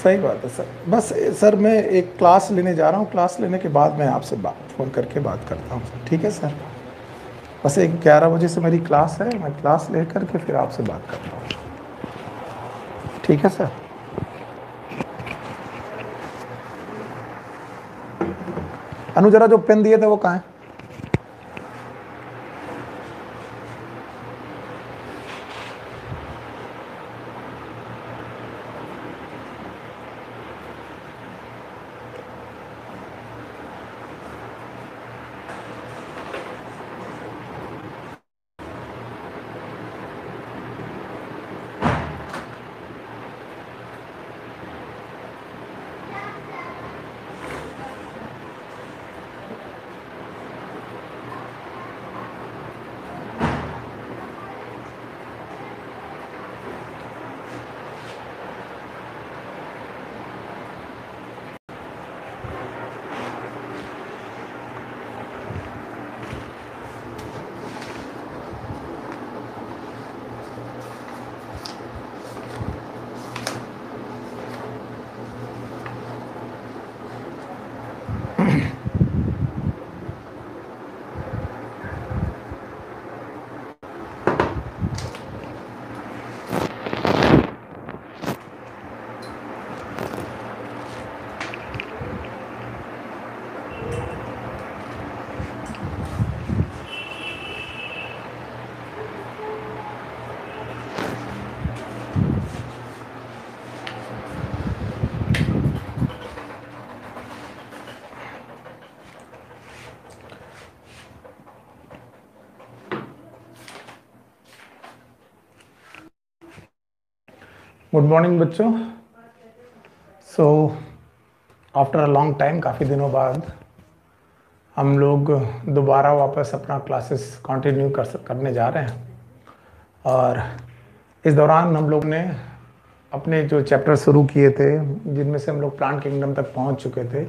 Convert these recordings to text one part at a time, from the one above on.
सही बात है सर। बस सर मैं एक क्लास लेने जा रहा हूँ, क्लास लेने के बाद मैं आपसे फ़ोन करके बात करता हूँ सर, ठीक है सर? बस एक 11 बजे से मेरी क्लास है, मैं क्लास ले करके फिर आपसे बात करता हूँ, ठीक है सर? अनु जरा जो पेन दिए थे वो कहाँ है? गुड मॉर्निंग बच्चों। So after a long time, काफ़ी दिनों बाद हम लोग दोबारा वापस अपना क्लासेस कंटिन्यू करने जा रहे हैं। और इस दौरान हम लोग ने अपने जो चैप्टर शुरू किए थे, जिनमें से हम लोग प्लांट किंगडम तक पहुंच चुके थे,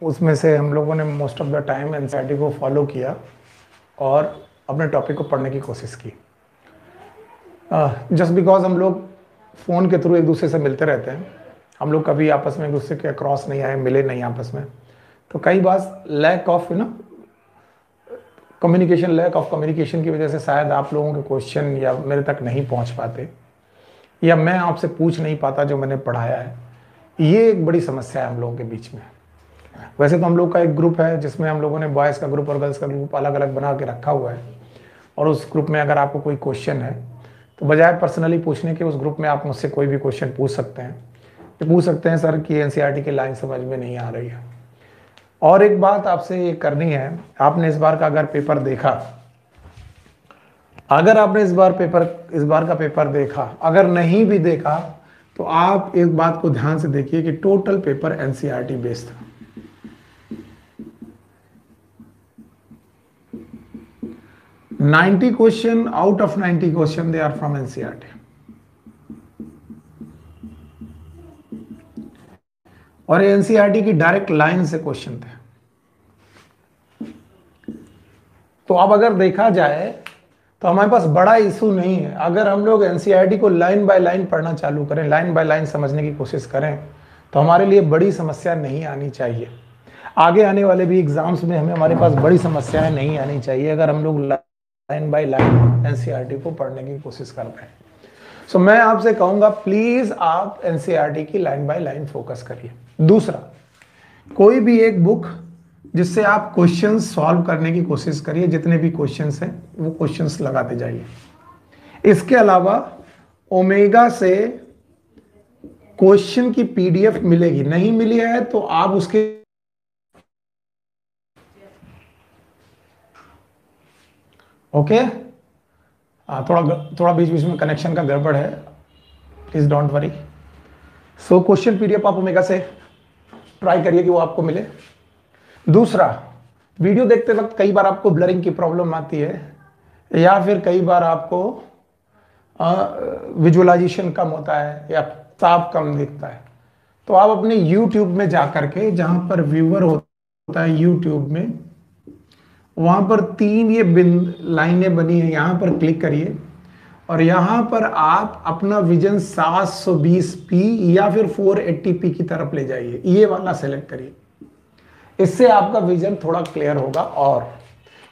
उसमें से हम लोगों ने most of the time NCERT को फॉलो किया और अपने टॉपिक को पढ़ने की कोशिश की। जस्ट बिकॉज हम लोग फ़ोन के थ्रू एक दूसरे से मिलते रहते हैं, हम लोग कभी आपस में एक दूसरे के क्रॉस नहीं आए, मिले नहीं आपस में, तो कई बार lack of lack of communication की वजह से शायद आप लोगों के क्वेश्चन या मेरे तक नहीं पहुंच पाते, या मैं आपसे पूछ नहीं पाता जो मैंने पढ़ाया है। ये एक बड़ी समस्या है हम लोगों के बीच में। वैसे तो हम लोग का एक ग्रुप है जिसमें हम लोगों ने बॉयज़ का ग्रुप और गर्ल्स का ग्रुप अलग अलग बना के रखा हुआ है, और उस ग्रुप में अगर आपको कोई क्वेश्चन है तो बजाय पर्सनली पूछने के उस ग्रुप में आप मुझसे कोई भी क्वेश्चन पूछ सकते हैं। पूछ सकते हैं सर कि एनसीईआरटी की लाइन समझ में नहीं आ रही है। और एक बात आपसे ये करनी है, आपने इस बार का अगर पेपर देखा, अगर आपने इस बार का पेपर देखा, अगर नहीं भी देखा तो आप एक बात को ध्यान से देखिए कि टोटल पेपर एनसीईआरटी बेस्ड था। Question out of 90 question they are from NCERT, और एनसीईआरटी की डायरेक्ट लाइन से क्वेश्चन थे। तो अब अगर देखा जाए तो हमारे पास बड़ा इशू नहीं है। अगर हम लोग एनसीईआरटी को लाइन बाय लाइन पढ़ना चालू करें, लाइन बाय लाइन समझने की कोशिश करें, तो हमारे लिए बड़ी समस्या नहीं आनी चाहिए। आगे आने वाले भी एग्जाम्स में हमारे पास बड़ी समस्याएं नहीं आनी चाहिए अगर हम लोग लाइन बाय लाइन एनसीईआरटी को पढ़ने की कोशिश कर रहे हैं। सो मैं आपसे कहूंगा प्लीज आप एनसीईआरटी की लाइन बाय लाइन फोकस करिए। दूसरा, कोई भी एक बुक जिससे आप क्वेश्चंस सॉल्व करने की कोशिश करिए, जितने भी क्वेश्चंस हैं वो क्वेश्चंस लगाते जाइए। इसके अलावा ओमेगा से क्वेश्चन की पीडीएफ मिलेगी, नहीं मिली है तो आप उसके ओके थोड़ा बीच बीच में कनेक्शन का गड़बड़ है, please don't worry. So question PDF आप ओमेगा से ट्राई करिए कि वो आपको मिले। दूसरा, वीडियो देखते वक्त कई बार आपको ब्लरिंग की प्रॉब्लम आती है, या फिर कई बार आपको विजुअलाइजेशन कम होता है या साफ कम दिखता है, तो आप अपने YouTube में जाकर के, जहां पर व्यूअर होता है YouTube में, वहां पर 3 ये लाइनें बनी है, यहां पर क्लिक करिए और यहां पर आप अपना विजन 720p या फिर 480p की तरफ ले जाइए, ये वाला सेलेक्ट करिए। इससे आपका विजन थोड़ा क्लियर होगा। और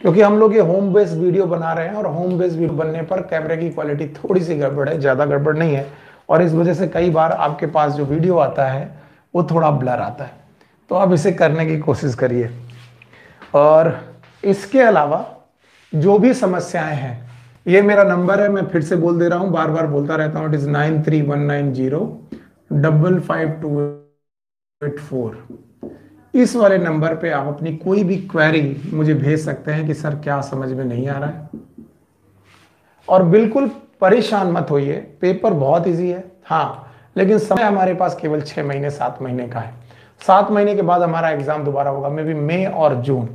क्योंकि हम लोग ये होम बेस्ड वीडियो बना रहे हैं और होम बेस्ड वीडियो बनने पर कैमरे की क्वालिटी थोड़ी सी गड़बड़ है, ज़्यादा गड़बड़ नहीं है, और इस वजह से कई बार आपके पास जो वीडियो आता है वो थोड़ा ब्लर आता है। तो आप इसे करने की कोशिश करिए। और इसके अलावा जो भी समस्याएं हैं, ये मेरा नंबर है, मैं फिर से बोल दे रहा हूँ, बार बार बोलता रहता हूँ, इट इज़ 9319055284। इस वाले नंबर पे आप अपनी कोई भी क्वेरी मुझे भेज सकते हैं कि सर क्या समझ में नहीं आ रहा है। और बिल्कुल परेशान मत होइए, पेपर बहुत इजी है, हाँ, लेकिन समय हमारे पास केवल 6 महीने 7 महीने का है। 7 महीने के बाद हमारा एग्जाम दोबारा होगा, मे बी मई और जून।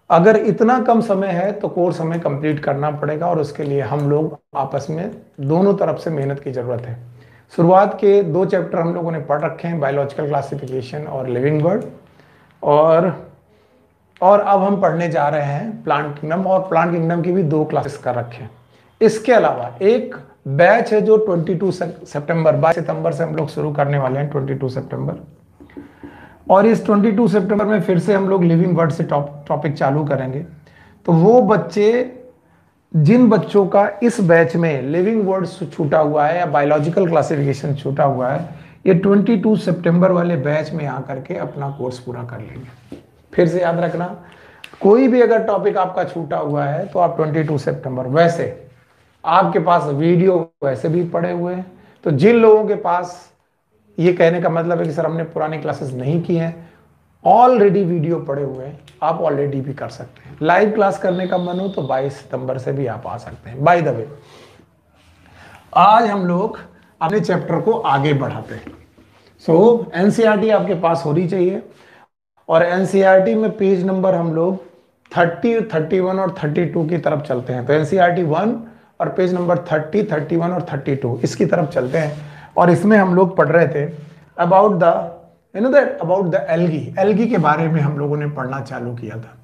अगर इतना कम समय है तो कोर्स हमें कंप्लीट करना पड़ेगा, और उसके लिए हम लोग आपस में दोनों तरफ से मेहनत की जरूरत है। शुरुआत के 2 चैप्टर हम लोगों ने पढ़ रखे हैं, बायोलॉजिकल क्लासिफिकेशन और लिविंग वर्ल्ड, और अब हम पढ़ने जा रहे हैं प्लांट किंगडम, और प्लांट किंगडम की भी 2 क्लासेस कर रखे हैं। इसके अलावा एक बैच है जो 22 सितंबर 22 सितंबर से हम लोग शुरू करने वाले हैं, 22 सितंबर। और इस 22 सितंबर में फिर से हम लोग लिविंग वर्ड से टॉपिक चालू करेंगे। तो वो बच्चे, जिन बच्चों का इस बैच में लिविंग वर्ड्स छूटा हुआ है या बायोलॉजिकल क्लासिफिकेशन छूटा हुआ है, ये 22 सितंबर वाले बैच में आकर के अपना कोर्स पूरा कर लेंगे। फिर से याद रखना, कोई भी अगर टॉपिक आपका छूटा हुआ है तो आप 22 सितंबर, वैसे आपके पास वीडियो वैसे भी पड़े हुए हैं, तो जिन लोगों के पास, ये कहने का मतलब है कि सर हमने पुरानी क्लासेस नहीं की हैं, ऑलरेडी वीडियो पड़े हुए हैं, आप ऑलरेडी भी कर सकते हैं। लाइव क्लास करने का मन हो तो 22 सितंबर से भी आप आ सकते हैं। बाय द वे, आज हम लोग अपने चैप्टर को आगे बढ़ाते हैं। सो एनसीईआरटी आपके पास होनी चाहिए, और एनसीईआरटी में पेज नंबर हम लोग 30, 31 और 32 की तरफ चलते हैं। तो एनसीईआरटी 1 और पेज नंबर 30, 31 और 32 इसकी तरफ चलते हैं। और इसमें हम लोग पढ़ रहे थे अबाउट द एल्गी के बारे में हम लोगों ने पढ़ना चालू किया था,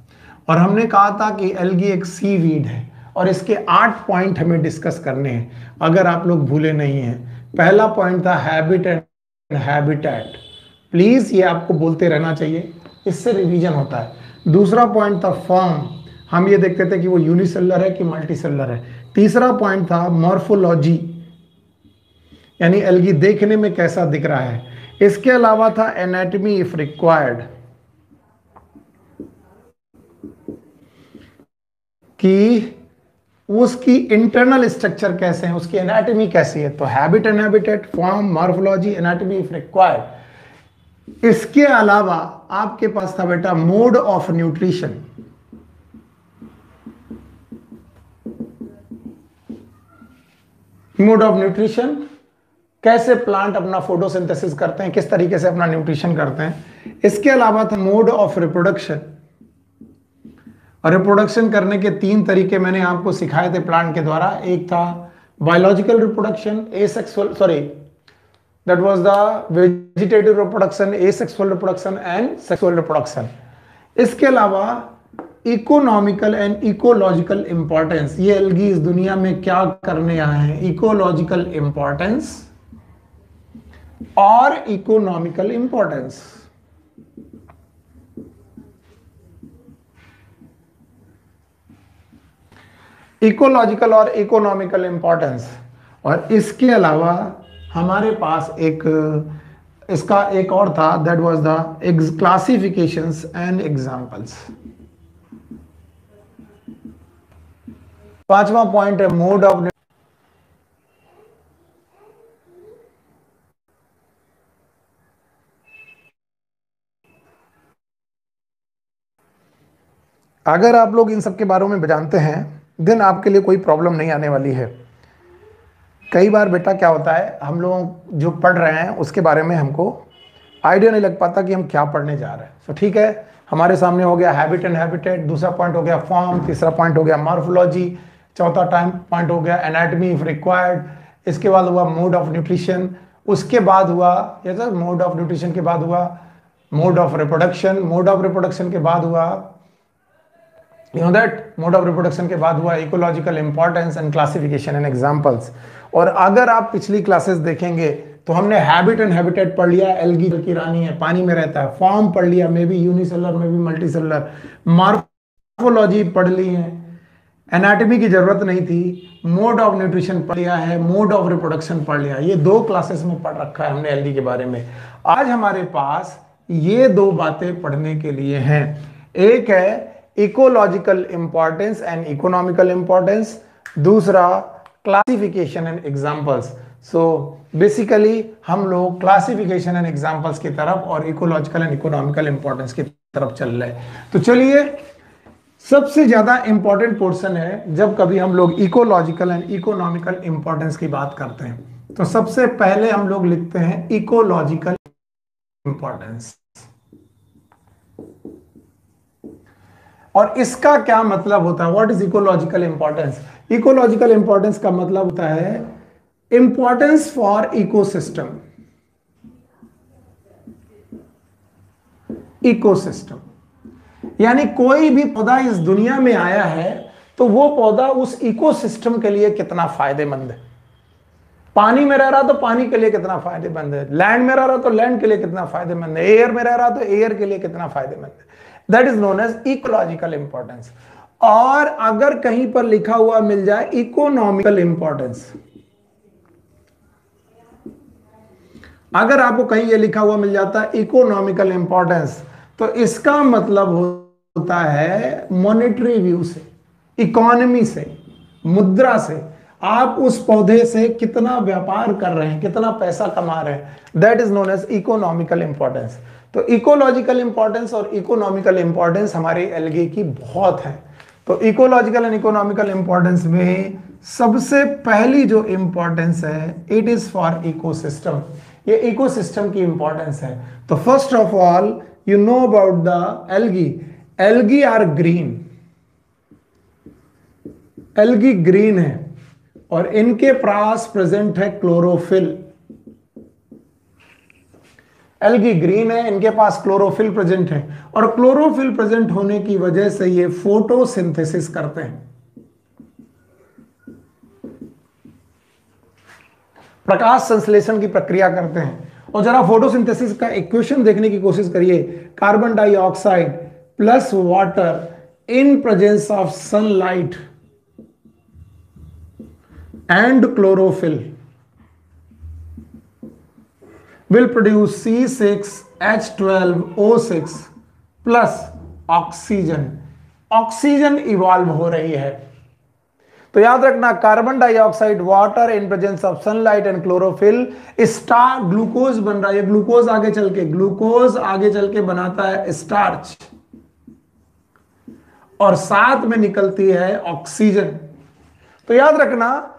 और हमने कहा था कि एल्गी एक सी वीड है, और इसके 8 पॉइंट हमें डिस्कस करने हैं, अगर आप लोग भूले नहीं हैं। पहला पॉइंट था हैबिट एंड हैबिटेट, प्लीज ये आपको बोलते रहना चाहिए, इससे रिवीजन होता है। दूसरा पॉइंट था फॉर्म, हम ये देखते थे कि वो यूनिसेलुलर है कि मल्टीसेलुलर है। तीसरा पॉइंट था मॉर्फोलॉजी, यानी एल्गी देखने में कैसा दिख रहा है। इसके अलावा था एनाटॉमी इफ रिक्वायर्ड, कि उसकी इंटरनल स्ट्रक्चर कैसे है, उसकी एनाटॉमी कैसी है। तो habit and habitat, form, morphology, anatomy if required. इसके अलावा आपके पास था बेटा mode of nutrition, mode of nutrition, कैसे प्लांट अपना फोटोसिंथेसिस करते हैं, किस तरीके से अपना न्यूट्रिशन करते हैं। इसके अलावा था मोड ऑफ रिप्रोडक्शन, और रिप्रोडक्शन करने के 3 तरीके मैंने आपको सिखाए थे प्लांट के द्वारा। एक था biological reproduction, that was the vegetative reproduction, asexual reproduction and sexual reproduction. इसके अलावा इकोनॉमिकल एंड इकोलॉजिकल इंपॉर्टेंस, ये एल्गी इस दुनिया में क्या करने आए हैं, इकोलॉजिकल इंपॉर्टेंस और इकोनॉमिकल इंपॉर्टेंस। इकोलॉजिकल और इकोनॉमिकल इंपॉर्टेंस। और इसके अलावा हमारे पास इसका एक और था, that was the classifications and examples. 5वां पॉइंट है मोड ऑफ, अगर आप लोग इन सब के बारे में जानते हैं देन आपके लिए कोई प्रॉब्लम नहीं आने वाली है। कई बार बेटा क्या होता है, हम लोग जो पढ़ रहे हैं उसके बारे में हमको आइडिया नहीं लग पाता कि हम क्या पढ़ने जा रहे हैं। तो ठीक है, हमारे सामने हो गया हैबिट एंड हैबिटेट, दूसरा पॉइंट हो गया फॉर्म, तीसरा पॉइंट हो गया मॉर्फोलॉजी, चौथा पॉइंट हो गया एनाटॉमी इफ रिक्वायर्ड, इसके बाद हुआ मोड ऑफ न्यूट्रिशन, उसके बाद हुआ मोड ऑफ न्यूट्रिशन के बाद हुआ mode of reproduction, mode of reproduction के बाद हुआ you know that mode of reproduction के बाद हुआ ecological importance and classification and examples. और अगर आप पिछली क्लासेस देखेंगे तो हमने हैबिट एंड हैबिटेट पढ़ लिया, एल्गी की रानी है, पानी में रहता है, फॉर्म पढ़ लिया, may be unicellular may be multicellular, morphology पढ़ ली है, एनाटॉमी की जरूरत नहीं थी, मोड ऑफ न्यूट्रिशन पढ़ लिया है, मोड ऑफ रिप्रोडक्शन पढ़ लिया, ये 2 क्लासेस में पढ़ रखा है हमने एल्गी के बारे में। आज हमारे पास ये 2 बातें पढ़ने के लिए हैं, एक है ecological importance and economical importance, दूसरा classification and examples. So basically हम लोग क्लासिफिकेशन एंड एग्जांपल्स की तरफ और इकोलॉजिकल एंड इकोनॉमिकल इंपॉर्टेंस की तरफ चल रहे हैं। तो चलिए, सबसे ज्यादा इंपॉर्टेंट पोर्शन है जब कभी हम लोग इकोलॉजिकल एंड इकोनॉमिकल इंपॉर्टेंस की बात करते हैं, तो सबसे पहले हम लोग लिखते हैं इकोलॉजिकल इंपॉर्टेंस। और इसका क्या मतलब होता है, what is ecological importance? Ecological importance का मतलब होता है इंपॉर्टेंस फॉर इकोसिस्टम। इकोसिस्टम यानी कोई भी पौधा इस दुनिया में आया है तो वो पौधा उस इकोसिस्टम के लिए कितना फायदेमंद है। पानी में रह रहा तो पानी के लिए कितना फायदेमंद है, लैंड में रह रहा तो लैंड के लिए कितना फायदेमंद है, एयर में रह रहा तो एयर के लिए कितना फायदेमंद है। That is known as ecological importance. और अगर कहीं पर लिखा हुआ मिल जाए इकोनॉमिकल इंपॉर्टेंस, अगर आपको कहीं ये लिखा हुआ मिल जाता है इकोनॉमिकल इंपॉर्टेंस, तो इसका मतलब होता है मॉनेटरी व्यू से, इकोनॉमी से, मुद्रा से, आप उस पौधे से कितना व्यापार कर रहे हैं, कितना पैसा कमा रहे हैं। That is known as economical importance. तो इकोलॉजिकल इंपॉर्टेंस और इकोनॉमिकल इंपॉर्टेंस हमारे एल्गे की बहुत है। तो इकोलॉजिकल एंड इकोनॉमिकल इंपॉर्टेंस में सबसे पहली जो इंपॉर्टेंस है, इट इज फॉर इकोसिस्टम। ये इकोसिस्टम की इंपॉर्टेंस है। तो first of all you know about the algae. Algae are green, algae green है और इनके पास प्रेजेंट है क्लोरोफिल। एल्गी ग्रीन है, इनके पास क्लोरोफिल प्रेजेंट है और क्लोरोफिल प्रेजेंट होने की वजह से ये फोटोसिंथेसिस करते हैं, प्रकाश संश्लेषण की प्रक्रिया करते हैं। और जरा फोटोसिंथेसिस का इक्वेशन देखने की कोशिश करिए, carbon dioxide plus water in presence of sunlight and chlorophyll will produce C6H12O6 plus oxygen. Oxygen evolve हो रही है। तो याद रखना, carbon dioxide, water in presence of sunlight and chlorophyll, star glucose बन रहा है। ग्लूकोज आगे चल के बनाता है स्टार्च और साथ में निकलती है ऑक्सीजन। तो याद रखना,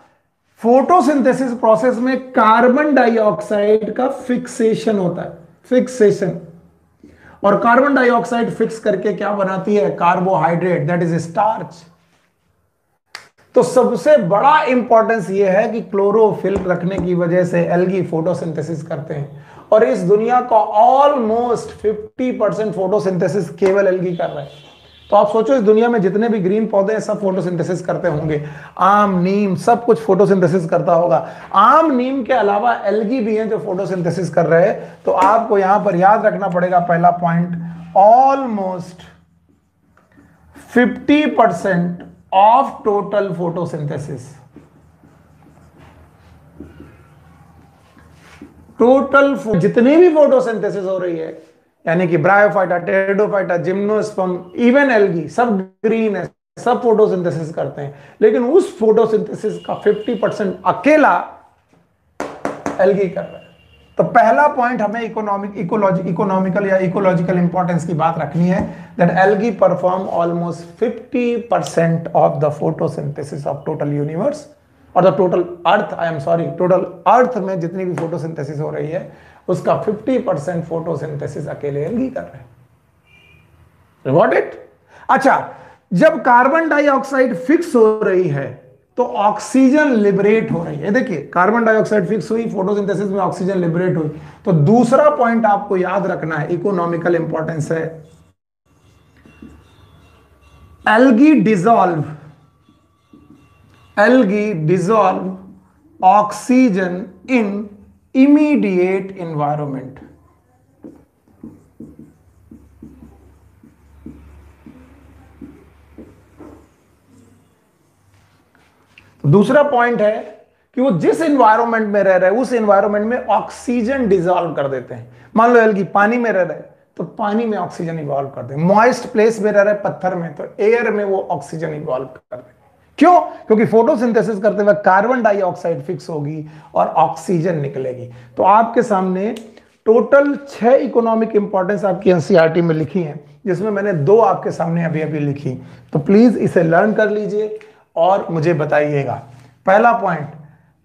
फोटोसिंथेसिस प्रोसेस में कार्बन डाइऑक्साइड का फिक्सेशन होता है, फिक्सेशन। और कार्बन डाइऑक्साइड फिक्स करके क्या बनाती है, कार्बोहाइड्रेट, दैट इज स्टार्च। तो सबसे बड़ा इंपॉर्टेंस यह है कि क्लोरोफिल रखने की वजह से एल्गी फोटोसिंथेसिस करते हैं और इस दुनिया का ऑलमोस्ट 50% फोटोसिंथेसिस केवल एल्गी कर रहे हैं। तो आप सोचो, इस दुनिया में जितने भी ग्रीन पौधे हैं सब फोटोसिंथेसिस करते होंगे। आम, नीम सब कुछ फोटोसिंथेसिस करता होगा। आम, नीम के अलावा एल्गी भी हैं जो फोटोसिंथेसिस कर रहे हैं। तो आपको यहां पर याद रखना पड़ेगा पहला point, almost 50% of total photosynthesis, total जितनी भी फोटोसिंथेसिस हो रही है, यानी कि bryophyta, pteridophyta, gymnosperm, even algae, सब ग्रीन है, सब फोटोसिंथेसिस करते हैं। लेकिन उस फोटोसिंथेसिस का 50% अकेला एल्गी कर रहा है। तो पहला पॉइंट हमें इकोनॉमिकल या इकोलॉजिकल इंपॉर्टेंस की बात रखनी है, that algae perform almost 50% of the photosynthesis of total universe और द टोटल अर्थ, टोटल अर्थ में जितनी भी फोटोसिंथेसिस हो रही है उसका 50% फोटोसिंथेसिस अकेले एल्गी कर रहे हैं। Got it? अच्छा, जब कार्बन डाइऑक्साइड फिक्स हो रही है तो ऑक्सीजन लिबरेट हो रही है। देखिए, कार्बन डाइऑक्साइड फिक्स हुई, फोटोसिंथेसिस में ऑक्सीजन लिबरेट हुई। तो दूसरा पॉइंट आपको याद रखना है, इकोनॉमिकल इंपॉर्टेंस है, algae dissolve oxygen in immediate environment. दूसरा पॉइंट है कि वो जिस एनवायरमेंट में रह रहे हैं उस एनवायरमेंट में ऑक्सीजन डिजॉल्व कर देते हैं। मान लो एल्गी पानी में रह रहे हैं तो पानी में ऑक्सीजन इवॉल्व कर दें, मॉइस्ट प्लेस में रह रहे पत्थर में तो एयर में वो ऑक्सीजन इवॉल्व कर दें। क्यों? क्योंकि फोटोसिंथेसिस करते हुए कार्बन डाइऑक्साइड फिक्स होगी और ऑक्सीजन निकलेगी। तो आपके सामने टोटल 6 इकोनॉमिक इंपॉर्टेंस आपकी एनसीईआरटी में लिखी है, जिसमें मैंने 2 आपके सामने अभी अभी लिखी। तो प्लीज इसे लर्न कर लीजिए और मुझे बताइएगा। पहला पॉइंट,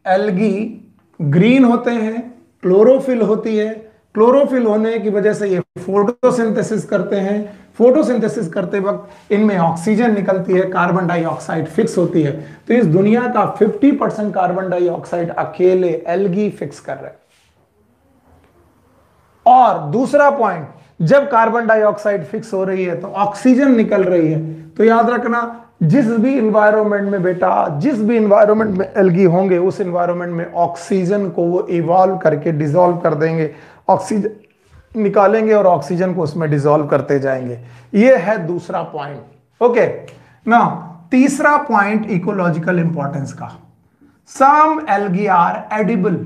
एल्गी ग्रीन होते हैं, क्लोरोफिल होती है, क्लोरोफिल होने की वजह से ये फोटोसिंथेसिस करते हैं, फोटोसिंथेसिस करते वक्त इनमें ऑक्सीजन निकलती है, कार्बन डाइऑक्साइड फिक्स होती है। तो इस दुनिया का 50% कार्बन डाइऑक्साइड अकेले एल्गी फिक्स कर रहे हैं। और दूसरा पॉइंट, जब कार्बन डाइऑक्साइड फिक्स हो रही है तो ऑक्सीजन निकल रही है। तो याद रखना, जिस भी इन्वायरमेंट में बेटा, जिस भी इन्वायरमेंट में एल्गी होंगे उस इन्वायरमेंट में ऑक्सीजन को वो इवॉल्व करके डिसॉल्व कर देंगे, ऑक्सीजन निकालेंगे और ऑक्सीजन को उसमें डिसॉल्व करते जाएंगे। ये है दूसरा पॉइंट। ओके ना, तीसरा पॉइंट इकोलॉजिकल इंपॉर्टेंस का, some algae are edible.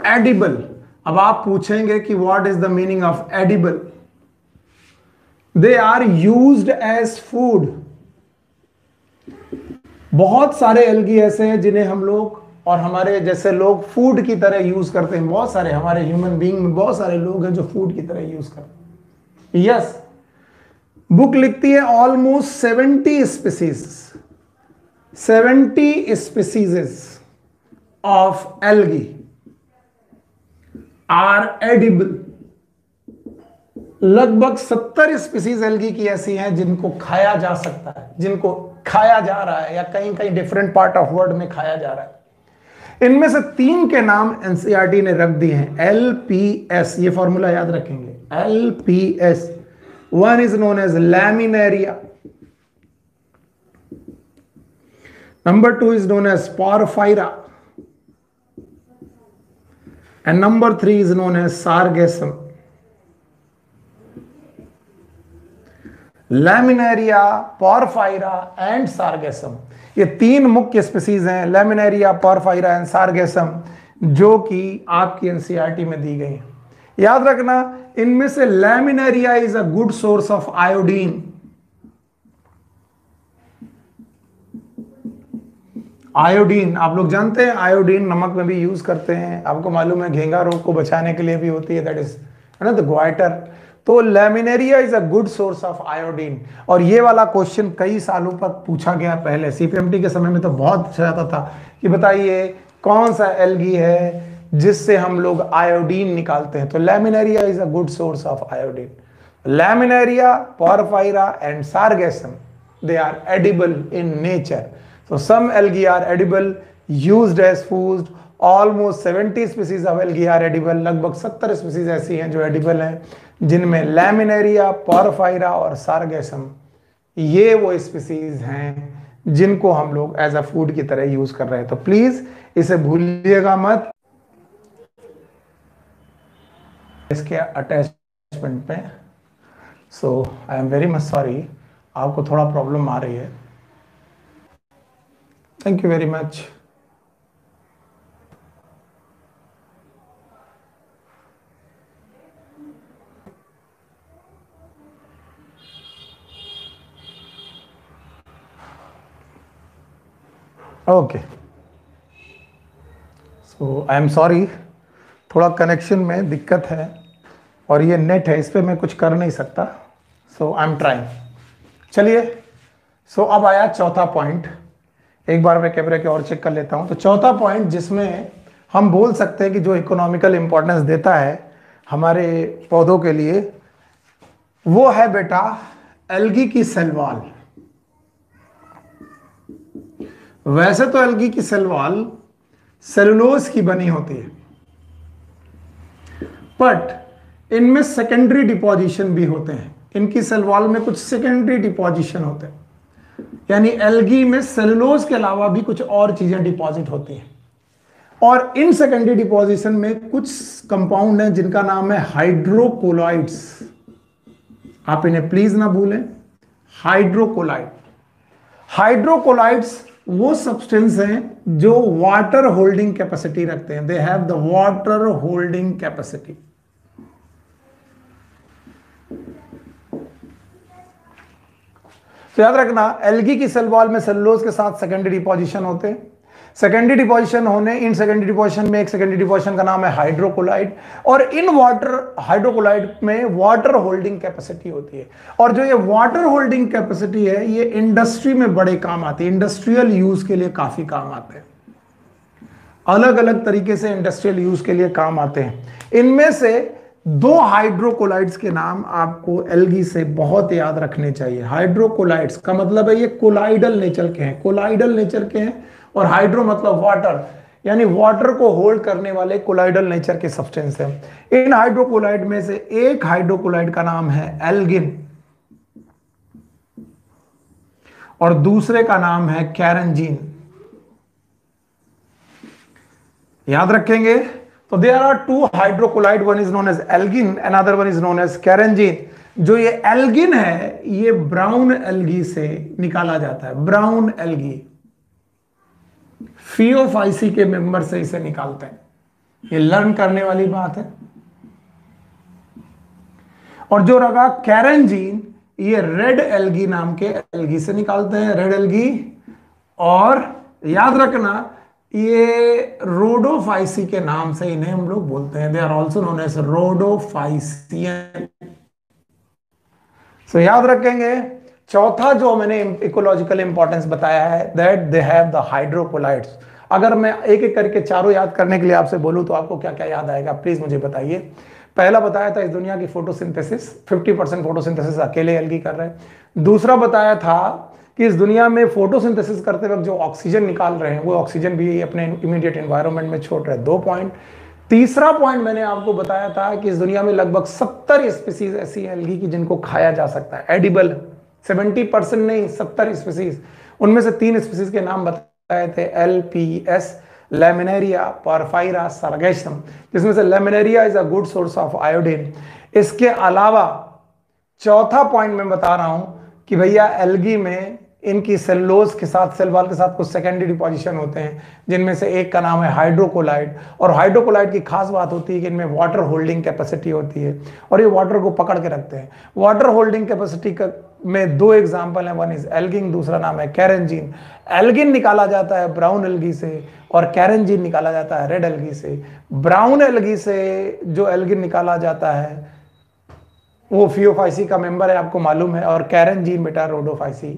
Edible, अब आप पूछेंगे कि what is the meaning of edible. They are used as food. बहुत सारे एल्गी ऐसे हैं जिन्हें हम लोग और हमारे जैसे लोग फूड की तरह यूज करते हैं। बहुत सारे हमारे ह्यूमन बीइंग में बहुत सारे लोग हैं जो फूड की तरह यूज करते हैं। यस, बुक लिखती है almost 70 species of algae are edible. लगभग 70 स्पीसीज एल्गी की ऐसी हैं जिनको खाया जा सकता है, जिनको खाया जा रहा है या कहीं कहीं डिफरेंट पार्ट ऑफ वर्ल्ड में खाया जा रहा है। इनमें से 3 के नाम एनसीईआरटी ने रख दिए हैं। एलपीएस, ये फॉर्मूला याद रखेंगे, LPS. One is known as laminaria, number 2 is known as porphyra and number 3 is known as sargassum. Laminaria, porphyra and sargassum, ये 3 मुख्य स्पीसीज हैं, लैमिनेरिया, पोरफायरा एंड सार्गेसम, जो कि आपकी एनसीईआरटी में दी गई हैं। याद रखना, इनमें से laminaria is a good source of iodine. Iodine आप लोग जानते हैं, आयोडीन नमक में भी यूज करते हैं। आपको मालूम है घेंगा रोग को बचाने के लिए भी होती है, दैट इज ना द ग्वाइटर। तो laminaria is a good source of iodine. और ये वाला क्वेश्चन कई सालों तक पूछा गया। पहले सीपीएमटी के समय में तो बहुत ज्यादा था कि बताइए कौन सा एल्गी है जिससे हम लोग आयोडीन निकालते हैं। तो laminaria is a good source of iodine. Laminaria, porphyra and sargassum, they are edible in nature. So some algae are edible, used as food. Almost 70 species of algae are edible. लगभग 70 species ऐसी हैं जो edible हैं, जिनमें laminaria, porphyra और sargassum, ये वो species हैं जिनको हम लोग एज अ फूड की तरह यूज कर रहे हैं। तो प्लीज इसे भूलिएगा मत। इसके अटैचमेंट में so I am very much sorry, आपको थोड़ा प्रॉब्लम आ रही है। Thank you very much. Okay, so I am sorry, थोड़ा कनेक्शन में दिक्कत है और ये नेट है, इस पर मैं कुछ कर नहीं सकता। सो आई एम ट्राइंग। चलिए, सो अब आया चौथा पॉइंट। एक बार मैं कैमरे के और चेक कर लेता हूं। तो चौथा पॉइंट जिसमें हम बोल सकते हैं कि जो इकोनॉमिकल इंपॉर्टेंस देता है हमारे पौधों के लिए, वो है बेटा एल्गी की सेल वॉल। वैसे तो एल्गी की सेल वॉल सेलुलोज की बनी होती है, बट इनमें सेकेंडरी डिपोजिशन भी होते हैं। इनकी सेल वॉल में कुछ सेकेंडरी डिपोजिशन होते हैं, यानी एल्गी में सेलुलोज के अलावा भी कुछ और चीजें डिपॉजिट होती हैं। और इन सेकेंडरी डिपोजिशन में कुछ कंपाउंड हैं जिनका नाम है हाइड्रोकोलाइड्स। आप इन्हें प्लीज ना भूलें, हाइड्रोकोलाइड। हाइड्रोकोलाइड्स वो सब्सटेंस हैं जो वाटर होल्डिंग कैपेसिटी रखते हैं, दे have the water holding capacity. तो याद रखना, एल्गी की सेल वॉल में सेलुलोज के साथ सेकेंडरी डिपोजिशन होते हैं। सेकेंडरी डिपोजिशन होने, इन सेकेंडरी डिपोजिशन में एक सेकेंडरी डिपोजिशन का नाम है हाइड्रोकोलाइड, और इन वाटर हाइड्रोकोलाइड में वाटर होल्डिंग कैपेसिटी होती है। और जो ये वाटर होल्डिंग कैपेसिटी है, ये इंडस्ट्री में बड़े काम आती है, इंडस्ट्रियल यूज के लिए काफी काम आते हैं, अलग अलग तरीके से इंडस्ट्रियल यूज के लिए काम आते हैं। इनमें से 2 हाइड्रोकोलाइड्स के नाम आपको एल्गी से बहुत याद रखने चाहिए। हाइड्रोकोलाइड्स का मतलब है ये कोलाइडल नेचर के हैं, कोलाइडल नेचर के हैं, और हाइड्रो मतलब वाटर, यानी वाटर को होल्ड करने वाले कोलाइडल नेचर के सब्सटेंस हैं। इन हाइड्रोकोलाइड में से एक हाइड्रोकोलाइड का नाम है एल्गिन और दूसरे का नाम है कैरेंजीन। याद रखेंगे। तो there are 2 hydrocolloid, one is known as algin, another one is known as carrageenan. जो ये एल्गिन है ये ब्राउन एल्गी से निकाला जाता है, ब्राउन एल्गी फियोफाइसी के मेंबर से इसे निकालते हैं। ये लर्न करने वाली बात है। और जो रहा कैरेंजीन, ये रेड एल्गी नाम के एल्गी से निकालते हैं, रेड एल्गी। और याद रखना, ये रोडोफाइसी के नाम से इन्हें हम लोग बोलते हैं, they are also known as rhodophycean. सो याद रखेंगे। चौथा जो मैंने इकोलॉजिकल इंपॉर्टेंस बताया है, that they have the hydrocolloids. अगर मैं एक एक करके चारों याद करने के लिए आपसे बोलूं तो आपको क्या क्या याद आएगा, प्लीज मुझे बताइए। पहला बताया था इस दुनिया की फोटोसिंथेसिस, 50% फोटोसिंथेसिस अकेले एल्गी कर रहे हैं। दूसरा बताया था कि इस दुनिया में फोटोसिंथेसिस करते वक्त जो ऑक्सीजन निकाल रहे हैं वो ऑक्सीजन भी अपने इमीडिएट एनवायरनमेंट में छोड़ रहे हैं, 2 पॉइंट। तीसरा पॉइंट मैंने आपको बताया था कि इस दुनिया में लगभग 70 स्पीसीज ऐसी एल्गी की जिनको खाया जा सकता है, एडिबल। 70% नहीं, 70 स्पीसीज। उनमें से 3 स्पीसीज के नाम बताए थे, LPS, लैमिनेरिया, पोरफायरा, सरगेसम, जिसमें से laminaria is a good source of iodine. इसके अलावा चौथा पॉइंट मैं बता रहा हूं कि भैया एल्गी में इनकी सेलुलोज के साथ, सेल वॉल के साथ कुछ सेकेंडरी डिपोजिशन होते हैं, जिनमें से एक का नाम है हाइड्रोकोलाइड। और हाइड्रोकोलाइड की खास बात होती है कि इनमें वाटर होल्डिंग कैपेसिटी होती है और ये वाटर को पकड़ के रखते हैं। वाटर होल्डिंग कैपेसिटी में 2 एग्जाम्पल हैं, वन इज एल्गिन, दूसरा नाम है कैरेंजीन। एल्गिन निकाला जाता है ब्राउन एल्गी से और कैरेंजीन निकाला जाता है रेड एल्गी से। ब्राउन एल्गी से जो एल्गिन निकाला जाता है वो फियोफाइसी का मेंबर है, आपको मालूम है, और कैरेंजीन बेटा Rhodophyceae,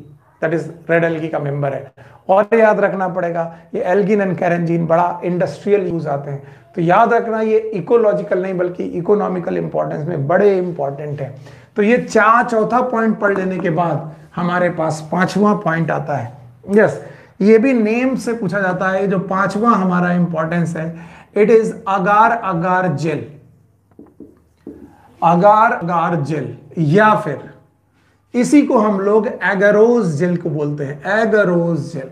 that is red algae का मेंबर है। और याद रखना पड़ेगा ये एल्गिन एंड कैरेंजीन बड़ा इंडस्ट्रियल यूज आते हैं। तो याद रखना ये इकोलॉजिकल नहीं बल्कि इकोनॉमिकल इंपॉर्टेंस में बड़े इंपॉर्टेंट है। तो ये चौथा पॉइंट पढ़ लेने के बाद हमारे पास 5वां पॉइंट आता है। यस, ये भी नेम से पूछा जाता है। जो 5वां हमारा इंपॉर्टेंस है, it is agar agar gel. Agar agar gel या फिर इसी को हम लोग एगारोज जेल को बोलते हैं, एगारोज जेल।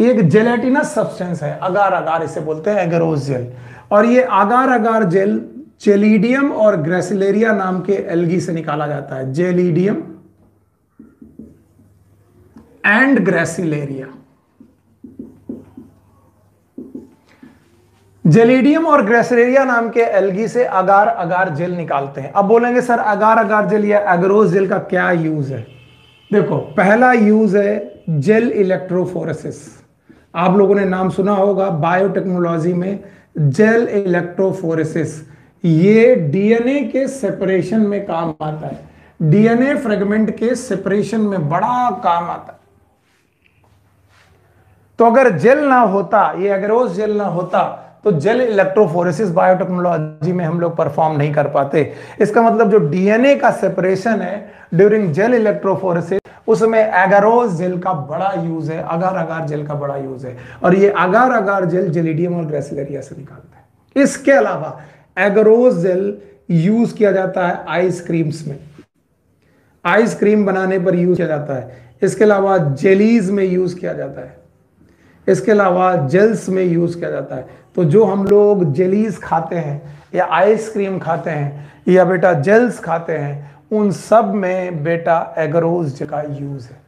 ये एक जेलेटिनस सब्सटेंस है, अगार अगार इसे बोलते हैं, एगारोज जेल। और ये अगार अगार जेल जेलिडियम और ग्रेसिलेरिया नाम के एल्गी से निकाला जाता है, जेलिडियम एंड ग्रेसिलेरिया। जेलिडियम और ग्रेसिलेरिया नाम के एल्गी से अगार अगार जेल निकालते हैं। अब बोलेंगे सर अगार अगार जेल या एगारोज जेल का क्या यूज है? देखो, पहला यूज है जेल इलेक्ट्रोफोरेसिस। आप लोगों ने नाम सुना होगा बायोटेक्नोलॉजी में, जेल इलेक्ट्रोफोरेसिस। ये डीएनए के सेपरेशन में काम आता है, डीएनए फ्रेगमेंट के सेपरेशन में बड़ा काम आता है। तो अगर जेल ना होता, ये एगारोज जेल ना होता, तो जेल इलेक्ट्रोफोरेसिस बायोटेक्नोलॉजी में हम लोग परफॉर्म नहीं कर पाते। इसका मतलब जो डीएनए का सेपरेशन है ड्यूरिंग जेल इलेक्ट्रोफोरेसिस, उसमें एगारोज जेल का बड़ा यूज है, अगार अगार जेल का बड़ा यूज है। और ये अगार अगार जेल जेलिडियम और ग्रेसिलेरिया से निकालता है। इसके अलावा एगारोज जेल यूज किया जाता है आइसक्रीम्स में, आइसक्रीम बनाने पर यूज किया जाता है। इसके अलावा जेलीज में यूज किया जाता है, इसके अलावा जेल्स में यूज किया जाता है। तो जो हम लोग जेलीज खाते हैं या आइसक्रीम खाते हैं या बेटा जेल्स खाते हैं, उन सब में बेटा एगरोज का यूज है।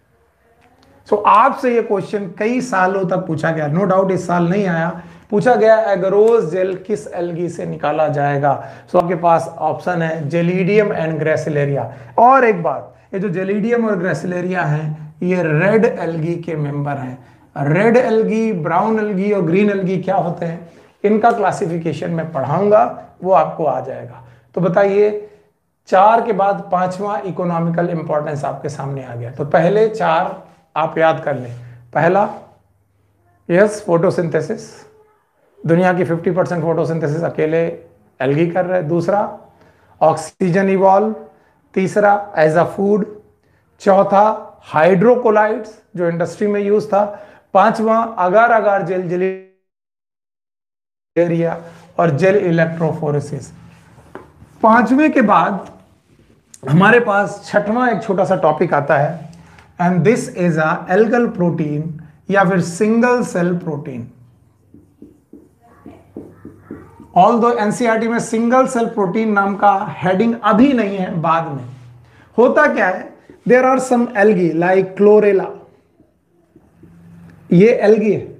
सो आपसे ये क्वेश्चन कई सालों तक पूछा गया, नो डाउट इस साल नहीं आया, पूछा गया एगरोज जेल किस एल्गी से निकाला जाएगा। सो आपके पास ऑप्शन है जेलिडियम एंड ग्रेसिलेरिया। और एक बात, ये जो जेलिडियम और ग्रेसिलेरिया हैं, ये रेड एल्गी के मेंबर हैं। रेड एल्गी, ब्राउन एल्गी और ग्रीन एल्गी क्या होते हैं, इनका क्लासिफिकेशन मैं पढ़ाऊंगा, वो आपको आ जाएगा। तो बताइए, 4 के बाद 5वां इकोनॉमिकल इंपॉर्टेंस आपके सामने आ गया। तो पहले 4 आप याद कर लें। पहला, यस, फोटोसिंथेसिस, दुनिया की 50% फोटोसिंथेसिस अकेले एल्गी कर रहे हैं। दूसरा, ऑक्सीजन इवॉल्व। तीसरा, एज अ फूड। चौथा, हाइड्रोकोलाइड्स जो इंडस्ट्री में यूज था। 5वां, अगार अगार जेल जेलेरिया और जेल इलेक्ट्रोफोरेसिस। 5वें के बाद हमारे पास 6वां एक छोटा सा टॉपिक आता है, and this is a algal protein या फिर single cell protein. Although NCERT में सिंगल सेल प्रोटीन नाम का हेडिंग अभी नहीं है, बाद में। होता क्या है, there are some algae like chlorella, ये एल्गी है।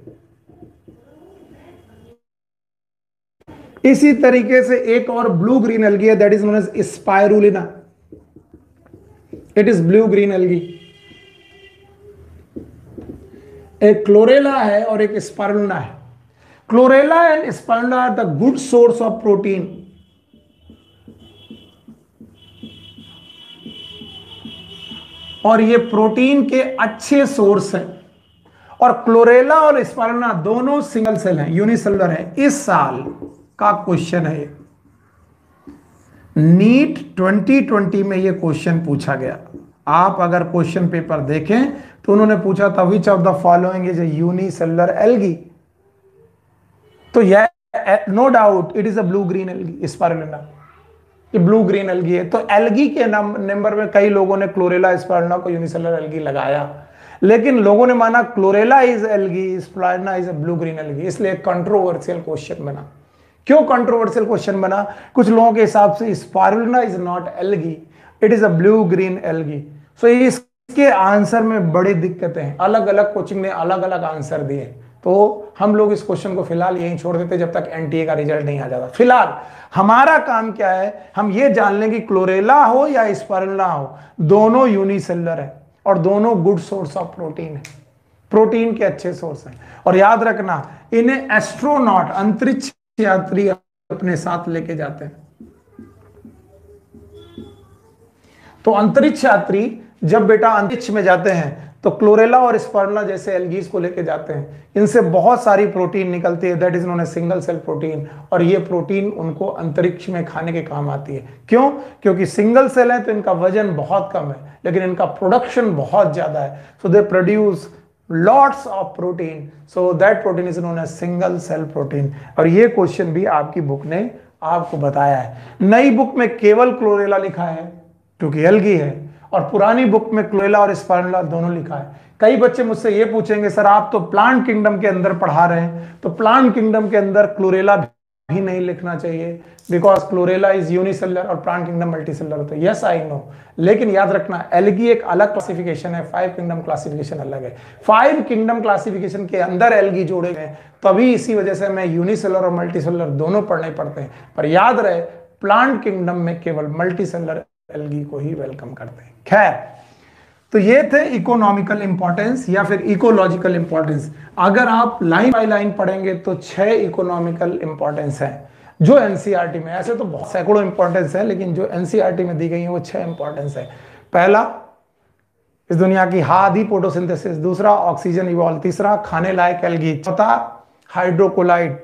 इसी तरीके से एक और ब्लू ग्रीन एल्गी है, that is known as spirulina, it is blue green algae. एक क्लोरेला है और एक स्पाइरुलिना है। Chlorella and spirulina are the good source of protein. और ये प्रोटीन के अच्छे सोर्स हैं। और क्लोरेला और स्पाइरुलिना दोनों सिंगल सेल हैं, यूनिसेलुलर है। इस साल का क्वेश्चन है, नीट 2020 में ये क्वेश्चन पूछा गया। आप अगर क्वेश्चन पेपर देखें तो उन्होंने पूछा था which of the following is a unicellular algae. तो यह no doubt it is a blue green algae, spirulina, ये ब्लू ग्रीन एल्गी है। तो एल्गी के नंबर में कई लोगों ने क्लोरेला स्पाइरुलिना को यूनिसेलुलर एल्गी लगाया, लेकिन लोगों ने माना chlorella is algae, spirulina is a blue green algae, इसलिए कंट्रोवर्शियल क्वेश्चन बना। क्यों कंट्रोवर्शियल क्वेश्चन बना? कुछ लोगों के हिसाब से spirulina is not algae, it is a blue green algae. सो इसके आंसर में बड़ी दिक्कतें हैं, अलग अलग कोचिंग ने अलग अलग आंसर दिए। तो हम लोग इस क्वेश्चन को फिलहाल यहीं छोड़ देते जब तक एनटीए का रिजल्ट नहीं आ जाता। फिलहाल हमारा काम क्या है, हम ये जान लें कि क्लोरेला हो या स्पाइरुलिना हो, दोनों यूनिसेलुलर है और दोनों गुड सोर्स ऑफ प्रोटीन है, प्रोटीन के अच्छे सोर्स हैं। और याद रखना, इन्हें एस्ट्रोनॉट, अंतरिक्ष यात्री अपने साथ लेके जाते हैं। तो अंतरिक्ष यात्री जब बेटा अंतरिक्ष में जाते हैं तो क्लोरेला और स्पाइरुलिना जैसे एल्गीज को लेके जाते हैं। इनसे बहुत सारी प्रोटीन निकलती है, that is known as single cell protein. और ये प्रोटीन उनको अंतरिक्ष में खाने के काम आती है। क्यों? क्योंकि सिंगल सेल है तो इनका वजन बहुत कम है, लेकिन इनका प्रोडक्शन बहुत ज्यादा है। So they produce lots of protein, so that protein is known as single cell protein. और ये क्वेश्चन भी आपकी बुक ने आपको बताया है। नई बुक में केवल क्लोरेला लिखा है क्योंकि एल्गी है, और पुरानी बुक में क्लोरेला और स्पाइरुलिना दोनों लिखा है। कई बच्चे मुझसे ये पूछेंगे, सर आप तो प्लांट किंगडम के अंदर पढ़ा रहे हैं, तो प्लांट किंगडम के अंदर क्लोरेला भी नहीं लिखना चाहिए, बिकॉज क्लोरेला इज यूनिसेलुलर और प्लांट किंगडम मल्टीसेलुलर होता है। यस आई नो, लेकिन याद रखना एल्गी एक अलग क्लासिफिकेशन है, 5 किंगडम क्लासिफिकेशन अलग है। 5 किंगडम क्लासिफिकेशन के अंदर एल्गी जोड़े गए, तभी इसी वजह से हमें यूनिसेलुलर और मल्टीसेलुलर दोनों पढ़ने पड़ते हैं। पर याद रहे, प्लांट किंगडम में केवल मल्टीसेलुलर एल्गी को ही वेलकम करते हैं। खैर, तो ये थे इकोनॉमिकल इंपॉर्टेंस या फिर इकोलॉजिकल इंपॉर्टेंस। अगर आप लाइन बाय लाइन पढ़ेंगे तो 6 इकोनॉमिकल इंपॉर्टेंस हैं जो एनसीईआरटी में, ऐसे तो बहुत सैकड़ों इंपॉर्टेंस है, लेकिन जो एनसीईआरटी में दी गई है वो 6 इंपॉर्टेंस है। पहला, इस दुनिया की आधी फोटोसिंथेसिस। दूसरा, ऑक्सीजन इवॉल्व। तीसरा, खाने लायक एल्गी। चौथा, हाइड्रोकोलाइड।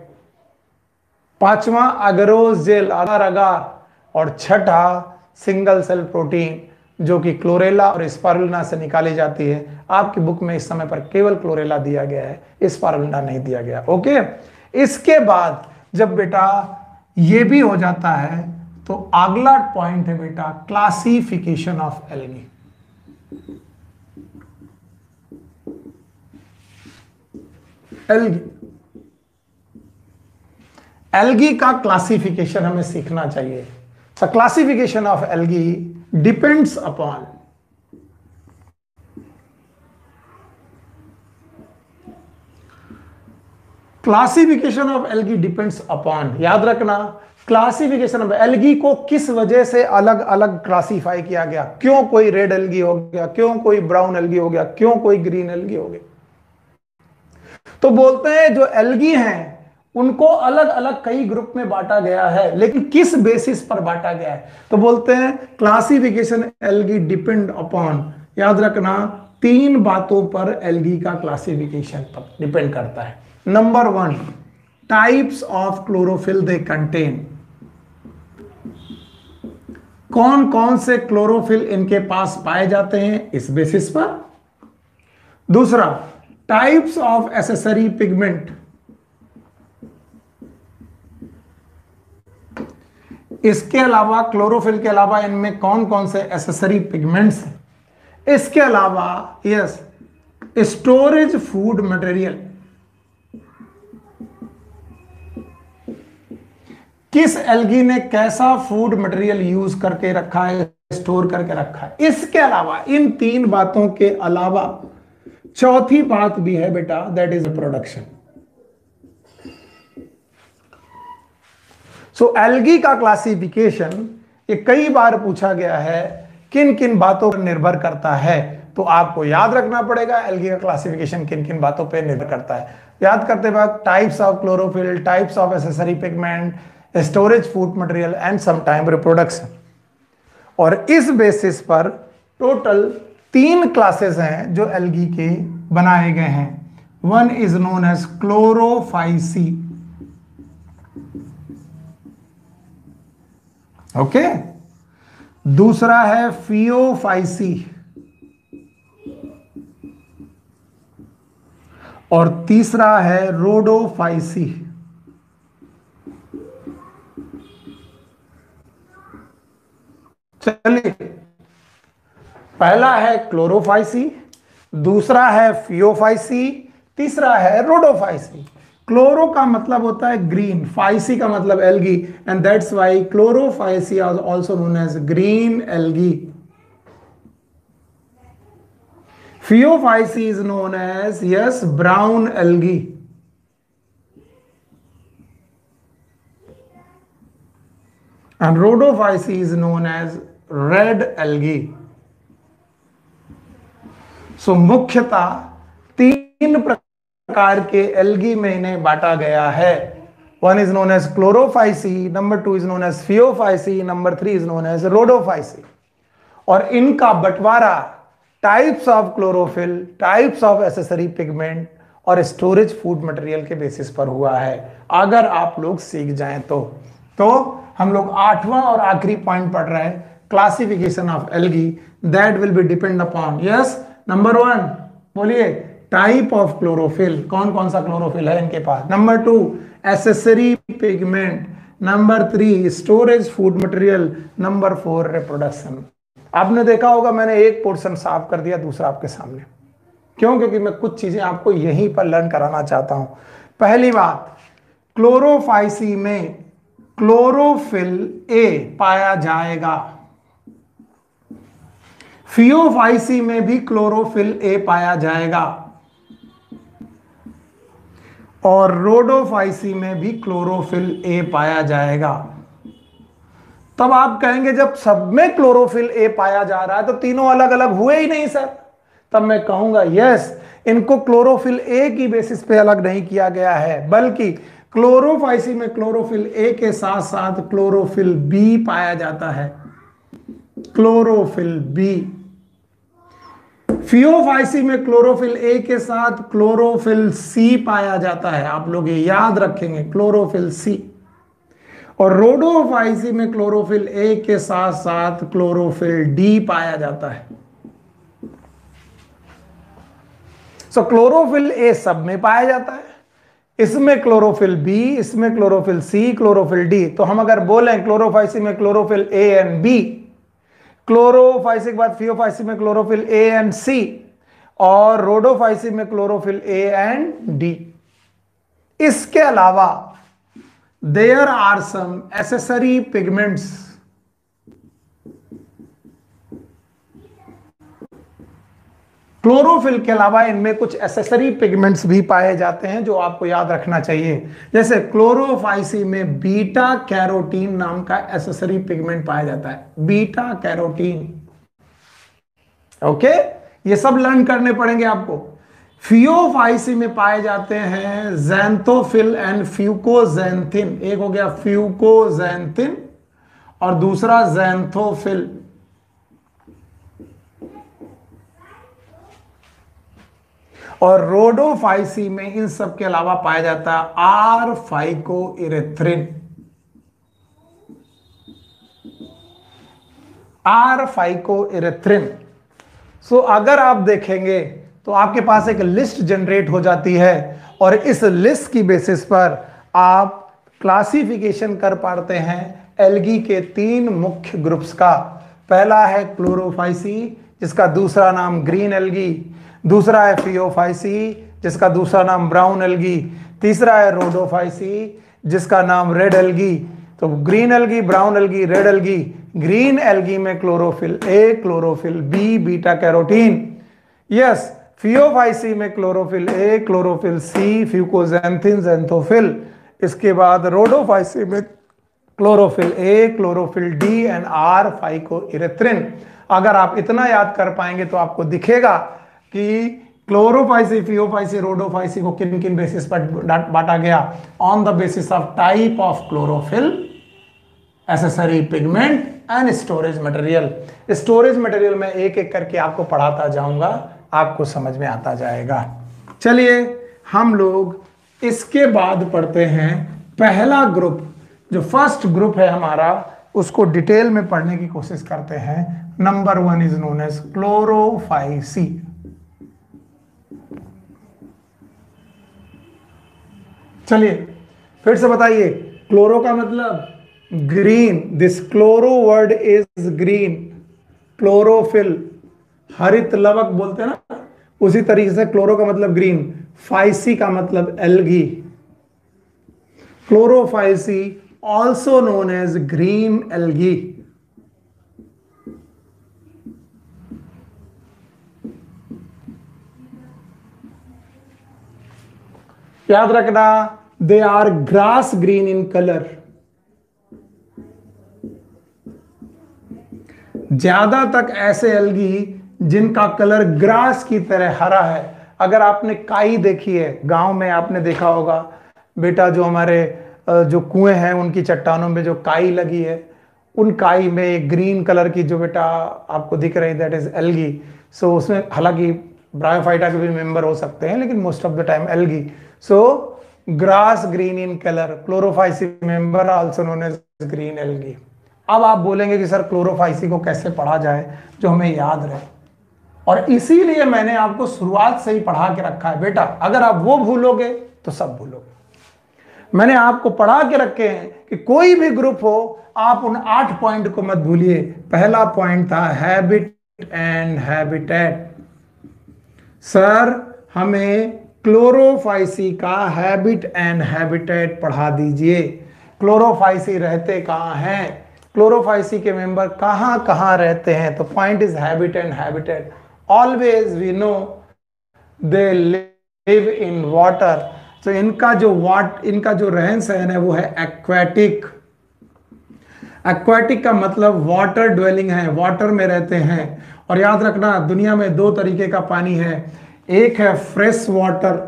5वां, अगरोज जेल, अगार अगार। और 6ठा, सिंगल सेल प्रोटीन, जो कि क्लोरेला और स्पाइरुलिना से निकाली जाती है। आपकी बुक में इस समय पर केवल क्लोरेला दिया गया है, स्पाइरुलिना नहीं दिया गया। ओके, इसके बाद जब बेटा ये भी हो जाता है तो अगला पॉइंट है बेटा क्लासिफिकेशन ऑफ एल्गी। एल्गी का क्लासिफिकेशन हमें सीखना चाहिए। The classification of algae depends upon classification of algae depends upon, याद रखना, क्लासिफिकेशन ऑफ एल्गी को किस वजह से अलग अलग क्लासिफाई किया गया, क्यों कोई रेड एल्गी हो गया, क्यों कोई ब्राउन एल्गी हो गया, क्यों कोई ग्रीन एल्गी हो गया। तो बोलते हैं जो एल्गी हैं उनको अलग अलग कई ग्रुप में बांटा गया है, लेकिन किस बेसिस पर बांटा गया है, तो बोलते हैं क्लासिफिकेशन एल्गी डिपेंड अपॉन, याद रखना, 3 बातों पर एल्गी का क्लासिफिकेशन पर डिपेंड करता है। Number 1, types of chlorophyll they contain, कौन कौन से क्लोरोफिल इनके पास पाए जाते हैं इस बेसिस पर। दूसरा, टाइप्स ऑफ एसेसरी पिगमेंट, इसके अलावा क्लोरोफिल के अलावा इनमें कौन कौन से एसेसरी पिगमेंट्स हैं। इसके अलावा यस, स्टोरेज फूड मटेरियल, किस एल्गी ने कैसा फूड मटेरियल यूज करके रखा है, स्टोर करके रखा है। इसके अलावा इन 3 बातों के अलावा चौथी बात भी है बेटा, that is production. So algae का क्लासिफिकेशन ये कई बार पूछा गया है, किन किन बातों पर निर्भर करता है, तो आपको याद रखना पड़ेगा एल्गी का क्लासिफिकेशन किन किन बातों पर निर्भर करता है। याद करते वक्त types of chlorophyll, types of accessory pigment, storage food material and sometime reproduction. और इस बेसिस पर टोटल 3 क्लासेस हैं जो एल्गी के बनाए गए हैं। 1 is known as chlorophyceae, okay, दूसरा है फियोफाइसी और तीसरा है रोडोफाइसी। चलिए, पहला है क्लोरोफाइसी, दूसरा है फियोफाइसी, तीसरा है रोडोफाइसी। क्लोरो का मतलब होता है ग्रीन, फाइसी का मतलब algae, and that's why chlorophyceae is also known as green algae. Phaeophyceae is known as yes brown algae, and rhodophyceae is known as red algae. So मुख्यतः 3 प्रकार के एल्गी में इन्हें बांटा गया है। 1 is known as chlorophyceae, number 2 is known as pheophyceae, number 3 is known as rhodophyceae। और इनका बंटवारा types of chlorophyll, types of accessory pigment और स्टोरेज फूड मटेरियल के बेसिस पर हुआ है। अगर आप लोग सीख जाएं तो हम लोग 8वां और आखिरी पॉइंट पढ़ रहे हैं, classification of algae, that will be depend upon yes number 1 बोलिए टाइप ऑफ क्लोरोफिल, कौन कौन सा क्लोरोफिल है इनके पास। Number 2 accessory pigment, number 3 storage food material, number 4 reproduction. आपने देखा होगा मैंने एक पोर्शन साफ कर दिया, दूसरा आपके सामने, क्यों? क्योंकि मैं कुछ चीजें आपको यहीं पर लर्न कराना चाहता हूं। पहली बात, क्लोरोफाइसी में क्लोरोफिल ए पाया जाएगा, फियोफाइसी में भी क्लोरोफिल ए पाया जाएगा और रोडोफाइसी में भी क्लोरोफिल ए पाया जाएगा। तब आप कहेंगे जब सब में क्लोरोफिल ए पाया जा रहा है तो तीनों अलग अलग हुए ही नहीं सर। तब मैं कहूंगा यस, इनको क्लोरोफिल ए की बेसिस पे अलग नहीं किया गया है, बल्कि क्लोरोफाइसी में क्लोरोफिल ए के साथ साथ क्लोरोफिल बी पाया जाता है, क्लोरोफिल बी। फियोफाइसी में क्लोरोफिल ए के साथ क्लोरोफिल सी पाया जाता है, आप लोग ये याद रखेंगे, क्लोरोफिल सी। और रोडोफाइसी में क्लोरोफिल ए के साथ साथ क्लोरोफिल डी पाया जाता है। सो क्लोरोफिल ए सब में पाया जाता है, इसमें क्लोरोफिल बी, इसमें क्लोरोफिल सी, क्लोरोफिल डी। तो हम अगर बोलें क्लोरोफाइसी में chlorophyll A and B, chlorophyceae के बाद फियोफाइसी में क्लोरोफिल ए एंड सी, और रोडोफाइसी में क्लोरोफिल ए एंड डी। इसके अलावा there are some accessory pigments. Chlorophyll के अलावा इनमें कुछ एसेसरी पिगमेंट्स भी पाए जाते हैं जो आपको याद रखना चाहिए। जैसे क्लोरोफाइसी में बीटा कैरोटीन नाम का एसेसरी पिगमेंट पाया जाता है, बीटा कैरोटीन। ओके, ये सब लर्न करने पड़ेंगे आपको। फियोफाइसी में पाए जाते हैं ज़ैंथोफिल एंड फ्यूकोज़ैंथिन। एक हो गया फ्यूकोज़ैंथिन और दूसरा ज़ैंथोफिल। और रोडोफाइसी में इन सब के अलावा पाया जाता है आर फाइकोइरेथ्रिन, आर फाइकोइरेथ्रिन। सो अगर आप देखेंगे तो आपके पास एक लिस्ट जनरेट हो जाती है और इस लिस्ट की बेसिस पर आप क्लासिफिकेशन कर पाते हैं एल्गी के 3 मुख्य ग्रुप्स का। पहला है क्लोरोफाइसी जिसका दूसरा नाम ग्रीन एल्गी, दूसरा है फियोफाइसी जिसका दूसरा नाम ब्राउन एल्गी, तीसरा है रोडोफाइसी जिसका नाम रेड एल्गी। तो green algae, brown algae, red algae. Green algae में chlorophyll a, chlorophyll b, beta carotene. Yes, Phaeophyceae में chlorophyll a, chlorophyll c, fucoxanthin, xanthophyll. इसके बाद रोडोफाइसी में chlorophyll a, chlorophyll d and r phycoerythrin. अगर आप इतना याद कर पाएंगे तो आपको दिखेगा कि क्लोरोफाइसी, फियोफाइसी, रोडोफाइसी को किन किन बेसिस पर बांटा गया। On the basis of type of chlorophyll, accessory pigment and storage material. Storage material में एक एक करके आपको पढ़ाता जाऊंगा, आपको समझ में आता जाएगा। चलिए हम लोग इसके बाद पढ़ते हैं पहला ग्रुप, जो फर्स्ट ग्रुप है हमारा, उसको डिटेल में पढ़ने की कोशिश करते हैं। Number 1 is known as chlorophyceae. चलिए फिर से बताइए, क्लोरो का मतलब green, this chloro word is green. Chlorophyll हरित लवक बोलते हैं ना, उसी तरीके से क्लोरो का मतलब ग्रीन, फाइसी का मतलब algae. Chlorophyceae also known as green algae. याद रखना, they are grass green in colour. ज्यादा तक ऐसे एल्गी जिनका कलर ग्रास की तरह हरा है। अगर आपने काई देखी है, गांव में आपने देखा होगा बेटा, जो हमारे जो कुएं हैं उनकी चट्टानों में जो काई लगी है, उन काई में एक ग्रीन कलर की जो बेटा आपको दिख रही है, दैट इज एल्गी। सो उसमें हालांकि ब्रायोफाइटा के भी मेंबर हो सकते हैं, लेकिन most of the time algae. So grass green in colour, chlorophyceae member also known as green algae. अब आप बोलेंगे कि सर क्लोरोफाइसी को कैसे पढ़ा जाए जो हमें याद रहे, और इसीलिए मैंने आपको शुरुआत से ही पढ़ा के रखा है बेटा। अगर आप वो भूलोगे तो सब भूलोगे। मैंने आपको पढ़ा के रखे हैं कि कोई भी ग्रुप हो, आप उन 8 पॉइंट को मत भूलिए। पहला पॉइंट था हैबिट एंड हैबिटेट। सर हमें क्लोरोफाइसी का हैबिट एंड हैबिटेट पढ़ा दीजिए। क्लोरोफाइसी रहते कहाँ हैं, क्लोरोफाइसी के मेंबर कहां कहां रहते हैं। तो point is habit and habitat. Always we know they live in water. तो इनका जो रहन सहन है वो है एक्वेटिक। एक्वेटिक का मतलब वाटर ड्वेलिंग है, वाटर में रहते हैं। और याद रखना, दुनिया में 2 तरीके का पानी है, एक है फ्रेश वाटर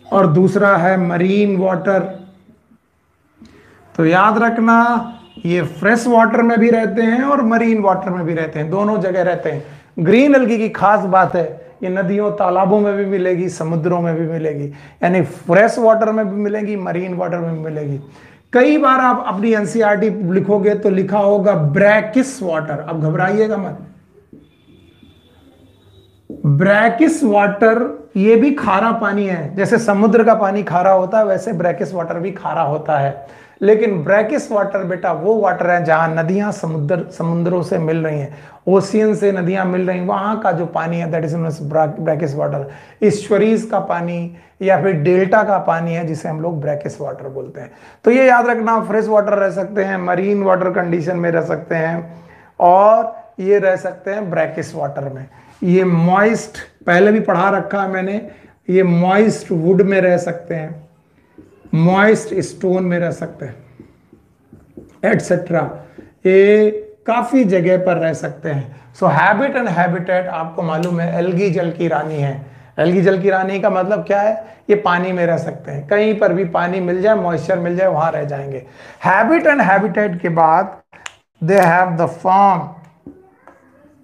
और दूसरा है मरीन वाटर। तो याद रखना, ये फ्रेश वाटर में भी रहते हैं और मरीन वाटर में भी रहते हैं, दोनों जगह रहते हैं। ग्रीन एल्गी की खास बात है, ये नदियों तालाबों में भी मिलेगी, समुद्रों में भी मिलेगी, यानी फ्रेश वाटर में भी मिलेगी, मरीन वाटर में भी मिलेगी। कई बार आप अपनी एनसीईआरटी लिखोगे तो लिखा होगा ब्रैकिस वाटर। अब घबराइएगा मत, ब्रैकिस वाटर ये भी खारा पानी है, जैसे समुद्र का पानी खारा होता है वैसे ब्रैकिस वाटर भी खारा होता है। लेकिन ब्रैकिस वाटर बेटा वो वाटर है जहां नदियां समुद्रों से मिल रही हैं, ओशियन से नदियां मिल रही हैं, वहां का जो पानी है दैट इज ब्रैकिस वाटर। ईश्वरीज का पानी या फिर डेल्टा का पानी है जिसे हम लोग ब्रैकिस वाटर बोलते हैं। तो ये याद रखना, फ्रेश वाटर रह सकते हैं, मरीन वाटर कंडीशन में रह सकते हैं, और ये रह सकते हैं ब्रैकिस वाटर में। ये मॉइस्ट पहले भी पढ़ा रखा है मैंने, ये मॉइस्ट वुड में रह सकते हैं, मॉइस्ट स्टोन में रह सकते हैं, एटसेट्रा। ये काफी जगह पर रह सकते हैं। सो हैबिट एंड हैबिटेट आपको मालूम है, एल्गी जल की रानी है। एल्गी जल की रानी का मतलब क्या है? ये पानी में रह सकते हैं, कहीं पर भी पानी मिल जाए, मॉइस्चर मिल जाए, वहां रह जाएंगे। हैबिट एंड हैबिटेट के बाद दे have the form.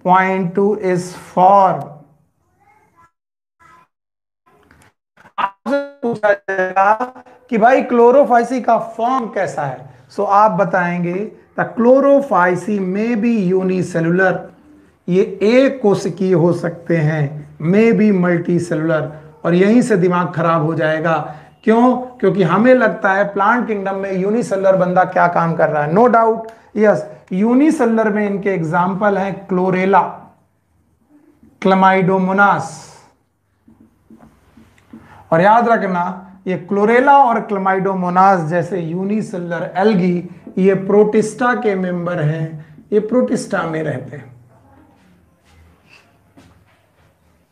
Point 2 is form. आपसे पूछा जाएगा कि भाई क्लोरोफाइसी का फॉर्म कैसा है, सो आप बताएंगे द क्लोरोफाइसी में बी यूनिसेलुलर, ये एक कोशिकीय हो सकते हैं, में बी मल्टी सेलुलर। और यहीं से दिमाग खराब हो जाएगा। क्यों? क्योंकि हमें लगता है प्लांट किंगडम में यूनिसेलुलर बंदा क्या काम कर रहा है। नो डाउट, यस, यूनिसेलुलर में इनके एग्जाम्पल हैं क्लोरेला, क्लमाइडोमोनास। और याद रखना, ये क्लोरेला और क्लमाइडोमोनास जैसे यूनिसेलुलर एल्गी ये प्रोटिस्टा के मेंबर हैं, ये प्रोटिस्टा में रहते हैं,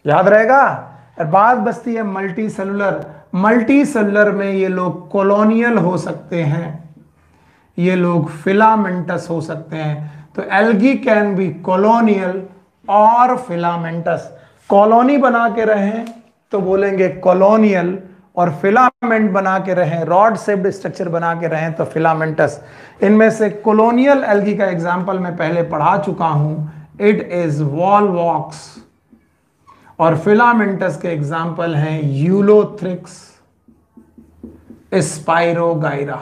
याद रहेगा। और बात बचती है मल्टी सेलुलर। मल्टी सेलुलर में ये लोग कॉलोनियल हो सकते हैं, ये लोग फिलामेंटस हो सकते हैं। तो एल्गी कैन बी कॉलोनियल और फिलामेंटस। कॉलोनी बना के रहें तो बोलेंगे कॉलोनियल, और फिलामेंट बना के रहें, रॉड शेप्ड स्ट्रक्चर बना के रहें तो फिलामेंटस। इनमें से कॉलोनियल एल्गी का एग्जांपल मैं पहले पढ़ा चुका हूं, इट इज वॉलवॉक्स। और फिलामेंटस के एग्जांपल हैं यूलोथ्रिक्स, स्पाइरोगाइरा।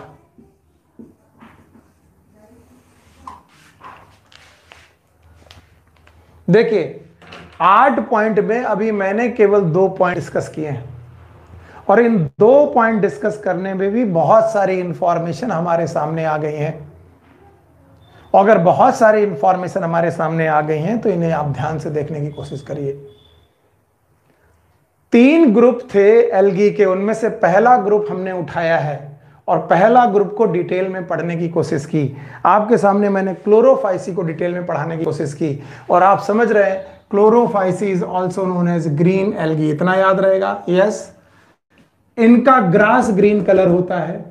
देखिए 8 पॉइंट में अभी मैंने केवल 2 पॉइंट डिस्कस किए हैं, और इन 2 पॉइंट डिस्कस करने में भी बहुत सारी इंफॉर्मेशन हमारे सामने आ गई है। अगर बहुत सारी इंफॉर्मेशन हमारे सामने आ गई हैं तो इन्हें आप ध्यान से देखने की कोशिश करिए। 3 ग्रुप थे एल्गी के, उनमें से पहला ग्रुप हमने उठाया है और पहला ग्रुप को डिटेल में पढ़ने की कोशिश की। आपके सामने मैंने क्लोरोफाइसी को डिटेल में पढ़ाने की कोशिश की, और आप समझ रहे हैं chlorophyceae is also known as green algae, इतना याद रहेगा। यस, इनका ग्रास ग्रीन कलर होता है,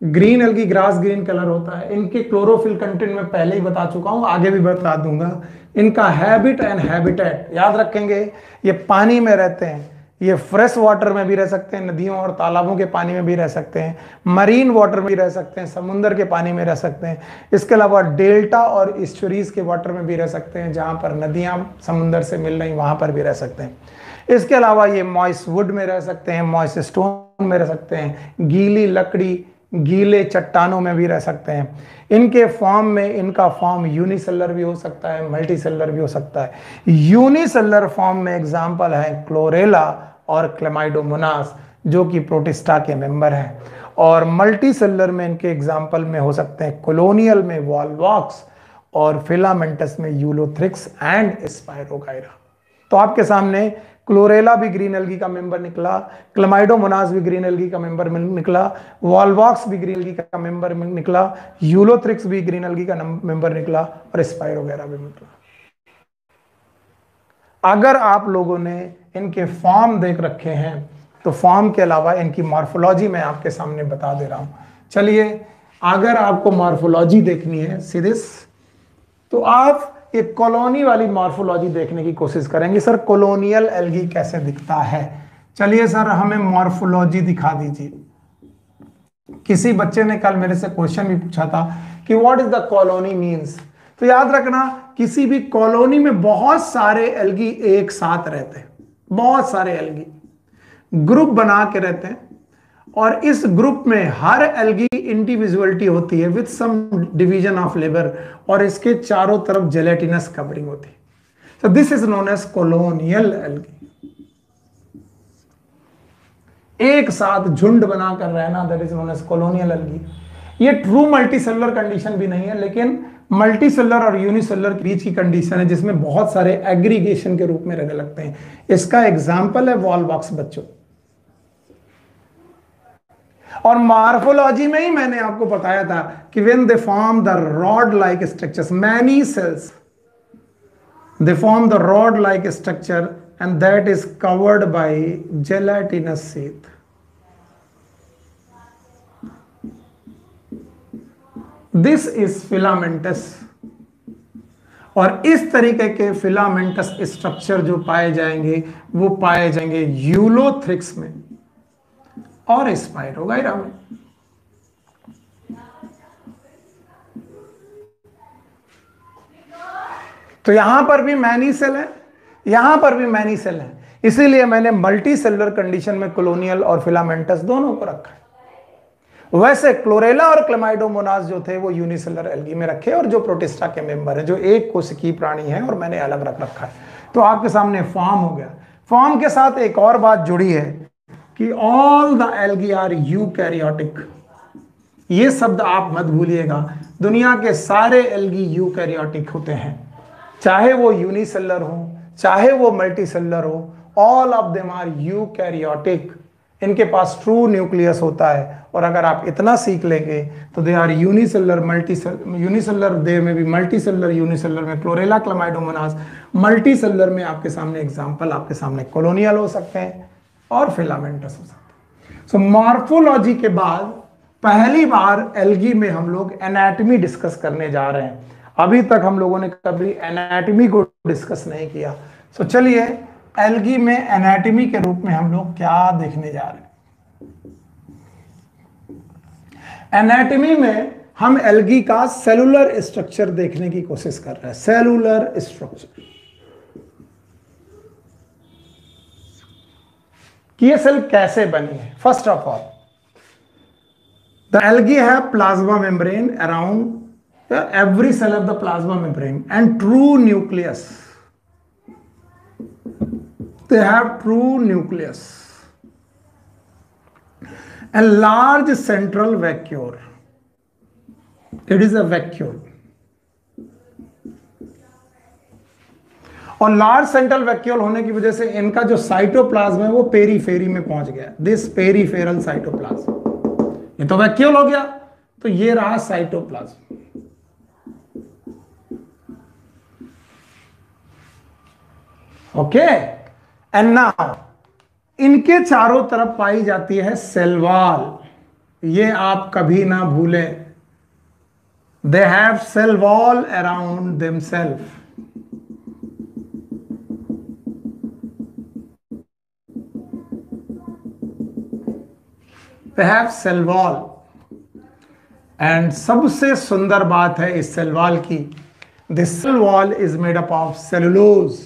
green algae grass green colour होता है। इनके क्लोरोफिल कंटेंट में पहले ही बता चुका हूं, आगे भी बता दूंगा। इनका हैबिट एंड हैबिटेट याद रखेंगे, ये पानी में रहते हैं, ये फ्रेश वाटर में भी रह सकते हैं, नदियों और तालाबों के पानी में भी रह सकते हैं, मरीन वाटर में भी रह सकते हैं, समुद्र के पानी में रह सकते हैं। इसके अलावा डेल्टा और ईस्चुरीज के वाटर में भी रह सकते हैं, जहां पर नदियां समुद्र से मिल रही वहां पर भी रह सकते हैं। इसके अलावा ये मॉइस्ट वुड में रह सकते हैं, मॉइस्ट स्टोन में रह सकते हैं, गीली लकड़ी, गीले चट्टानों में भी रह सकते हैं। इनके फॉर्म में इनका फॉर्म यूनिसेलुलर भी हो सकता है, मल्टी सेलुलर भी हो सकता है। यूनिसेलुलर फॉर्म में एग्जांपल है क्लोरेला और क्लेमाइडोमोनास, जो कि प्रोटिस्टा के मेंबर हैं। और मल्टी सेलुलर में इनके एग्जांपल में हो सकते हैं कॉलोनियल में वॉलवॉक्स, और फिलामेंटस में यूलोथ्रिक्स एंड स्पाइरोगाइरा। तो आपके सामने क्लोरेला भी ग्रीन एल्गी का मेंबर निकला, क्लेमाइडोमोनास भी ग्रीन एल्गी का मेंबर निकला, वॉलवॉक्स भी ग्रीन एल्गी का मेंबर निकला, यूलोथ्रिक्स भी ग्रीन एल्गी का मेंबर निकला, और स्पाइरोगाइरा भी निकला। अगर आप लोगों ने इनके फॉर्म देख रखे हैं तो फॉर्म के अलावा इनकी मॉर्फोलॉजी मैं आपके सामने बता दे रहा हूं। चलिए, अगर आपको मॉर्फोलॉजी देखनी है सीरियस, तो आप एक कॉलोनी वाली मॉर्फोलॉजी देखने की कोशिश करेंगे। सर कॉलोनियल एल्गी कैसे दिखता है? चलिए सर हमें मॉर्फोलॉजी दिखा दीजिए। किसी बच्चे ने कल मेरे से क्वेश्चन भी पूछा था कि what is the colony means. तो याद रखना, किसी भी कॉलोनी में बहुत सारे एल्गी एक साथ रहते हैं, बहुत सारे एल्गी ग्रुप बना के रहते हैं, और इस ग्रुप में हर एल्गी इंडिविजुअलिटी होती है with some division of labour, और इसके चारों तरफ जेलेटिनस कवरिंग होती है। So this is known as colonial algae. एक साथ झुंड बनाकर रहना, that is known as colonial algae. ये ट्रू मल्टीसेलुलर कंडीशन भी नहीं है, लेकिन मल्टीसेलुलर और यूनिसेलुलर के बीच की कंडीशन है जिसमें बहुत सारे एग्रीगेशन के रूप में रहने लगते हैं. इसका एग्जाम्पल है वॉलबॉक्स बच्चों. और मार्फोलॉजी में ही मैंने आपको बताया था कि when they form the rod like structures, many cells they form the rod like structure and that is covered by gelatinous sheath. This is filamentous. और इस तरीके के फिलामेंटस स्ट्रक्चर जो पाए जाएंगे वो पाए जाएंगे यूलोथ्रिक्स में और स्पाइरोगाइरा में. तो यहां पर भी मैनी सेल है, यहां पर भी मैनी सेल है, इसीलिए मैंने मल्टी सेलुलर कंडीशन में कॉलोनियल और फिलामेंटस दोनों को रखा है. वैसे क्लोरेला और क्लेमाइडोमोनास जो थे वो यूनिसेलुलर एल्गी में रखे और जो प्रोटिस्टा के मेंबर है, जो एक कोशिकीय प्राणी है, और मैंने अलग रख रखा है. तो आपके सामने फॉर्म हो गया. फॉर्म के साथ एक और बात जुड़ी है कि all the algae are eukaryotic. ये शब्द आप मत भूलिएगा. दुनिया के सारे एल्गी यूकैरियोटिक होते हैं, चाहे वो यूनिसेलुलर हो चाहे वो मल्टीसेलुलर हो. All of them are eukaryotic. इनके पास ट्रू न्यूक्लियस होता है. और अगर आप इतना सीख लेंगे तो they are unicellular multicellular. Unicellular they में भी मल्टीसेलुलर यूनिसेलुलर में क्लोरेला क्लेमाइडोमोनास. मल्टीसेलुलर में आपके सामने एग्जांपल, आपके सामने कॉलोनियल हो सकते हैं और फिलामेंटस हो सकते हैं. सो मॉर्फोलॉजी के बाद पहली बार एल्गी में हम लोग एनाटॉमी डिस्कस करने जा रहे हैं. अभी तक हम लोगों ने कभी एनाटॉमी को डिस्कस नहीं किया. सो चलिए एल्गी में एनाटॉमी के रूप में हम लोग क्या देखने जा रहे हैं. एनाटॉमी में हम एल्गी का सेलुलर स्ट्रक्चर देखने की कोशिश कर रहे हैं. सेलुलर स्ट्रक्चर कि ये सेल कैसे बनी है. First of all the algae have plasma membrane around every cell of the plasma membrane and true nucleus. They have true nucleus and large central vacuole. It is a vacuole. और large central vacuole होने की वजह से इनका जो cytoplasm है वो periphery में पहुंच गया. This peripheral cytoplasm. ये तो वैक्यूल हो गया, तो ये रहा साइटोप्लाज्म. ओके. एंड नाउ इनके चारों तरफ पाई जाती है सेल वॉल. ये आप कभी ना भूलें. They have cell wall around themselves. They have cell wall. And सबसे सुंदर बात है इस सेल वॉल की, this cell wall is made up of cellulose.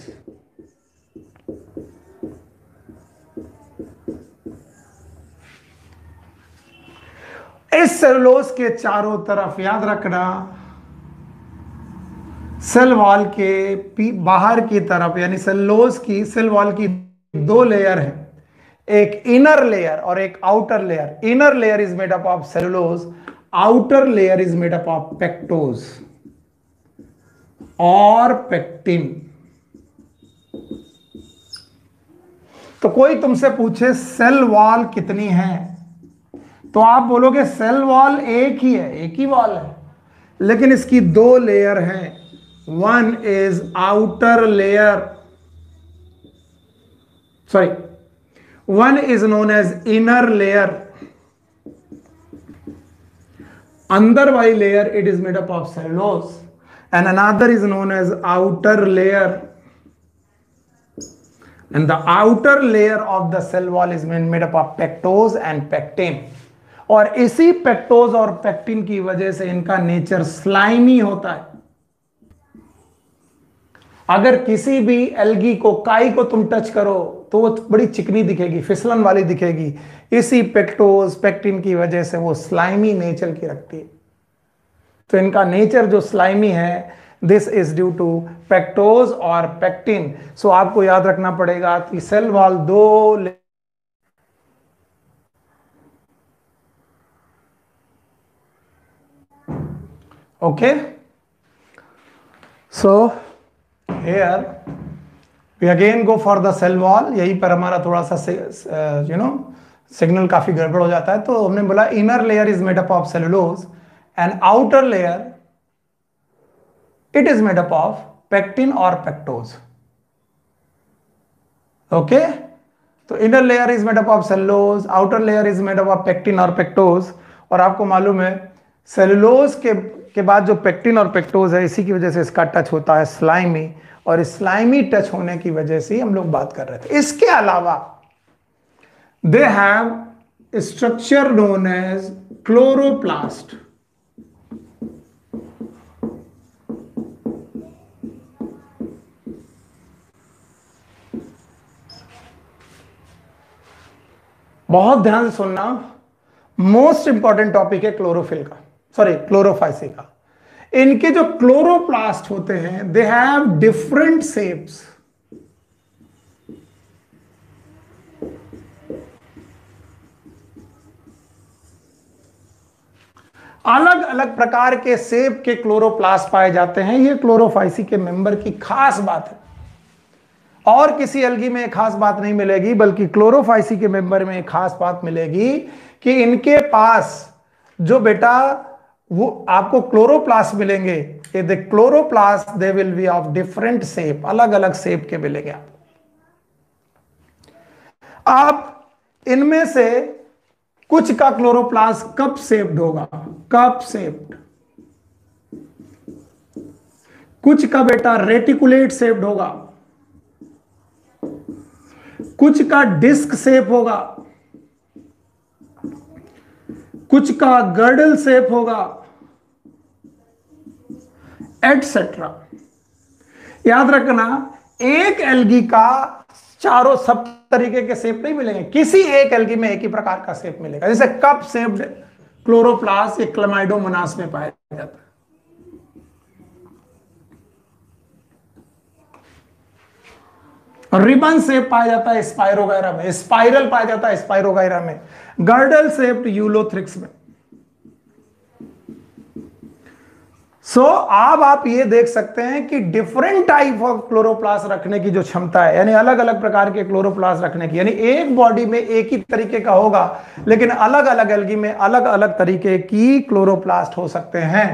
इस सेलुलोज के चारों तरफ याद रखना, सेल वॉल के बाहर की तरफ यानी सेलुलोज की सेल वॉल की दो लेयर है, एक इनर लेयर और एक outer layer. Inner layer is made up of cellulose, outer layer is made up of pectose और पेक्टिन. तो कोई तुमसे पूछे सेल वॉल कितनी है, तो आप बोलोगे सेल वॉल एक ही है, एक ही वॉल है, लेकिन इसकी दो लेयर हैं. One is outer layer, sorry, one is known as inner layer. अंदर वाली layer it is made up of cellulose and another is known as outer layer. And the outer layer of the cell wall is made up of pectose and pectin. और इसी pectose और pectin की वजह से इनका nature slimy होता है. अगर किसी भी एल्गी को, काई को तुम टच करो तो वो बड़ी चिकनी दिखेगी, फिसलन वाली दिखेगी. इसी पेक्टोज पेक्टिन की वजह से वो स्लाइमी नेचर की रखती है. तो इनका नेचर जो स्लाइमी है, this is due to pectose और पेक्टिन। सो आपको याद रखना पड़ेगा कि सेल वॉल दो okay. So here we again go for the cell wall. यहीं पर हमारा थोड़ा सा सिग्नल काफी गड़बड़ हो जाता है। तो हमने बोला inner layer is made up of cellulose and outer layer it is made up of pectin और पेक्टोज। ओके, तो inner layer is made up of cellulose, outer layer is made up of pectin और pectose. और आपको मालूम है cellulose के बाद जो पेक्टिन और पेक्टोज है, इसी की वजह से इसका टच होता है स्लाइमी, और स्लाइमी टच होने की वजह से हम लोग बात कर रहे थे। इसके अलावा they have structure known as chloroplast. बहुत ध्यान से सुनना, मोस्ट इंपॉर्टेंट टॉपिक है क्लोरोफिल का, सॉरी क्लोरोफाइसी का। इनके जो क्लोरोप्लास्ट होते हैं दे हैव डिफरेंट शेप्स। अलग अलग प्रकार के शेप के क्लोरोप्लास्ट पाए जाते हैं। ये क्लोरोफाइसी के मेंबर की खास बात है, और किसी एल्गी में खास बात नहीं मिलेगी, बल्कि क्लोरोफाइसी के मेंबर में खास बात मिलेगी कि इनके पास जो बेटा वो आपको क्लोरोप्लास्ट मिलेंगे, the chloroplast they will be of different shape, अलग अलग शेप के मिलेंगे आपको। आप इनमें से कुछ का क्लोरोप्लास्ट कप शेप्ड होगा, कप शेप्ड, कुछ का बेटा रेटिकुलेट शेप्ड होगा, कुछ का डिस्क शेप होगा, कुछ का गर्डल शेप होगा, एटसेट्रा। याद रखना, एक एल्गी का चारों सब तरीके के शेप नहीं मिलेंगे, किसी एक एल्गी में एक ही प्रकार का शेप मिलेगा। जैसे कप शेप्ड क्लोरोप्लास्ट एक क्लमाइडोमोनास में पाया जाता है। रिबन शेप पाया जाता है स्पाइरोगायरा में, स्पाइरल पाया जाता है स्पाइरोगायरा में, गर्डल शेप्ड यूलोथ्रिक्स में। सो अब आप ये देख सकते हैं कि डिफरेंट टाइप ऑफ क्लोरोप्लास्ट रखने की जो क्षमता है, यानी अलग अलग प्रकार के क्लोरोप्लास्ट रखने की, यानी एक बॉडी में एक ही तरीके का होगा, लेकिन अलग अलग एल्गी में अलग अलग तरीके की क्लोरोप्लास्ट हो सकते हैं।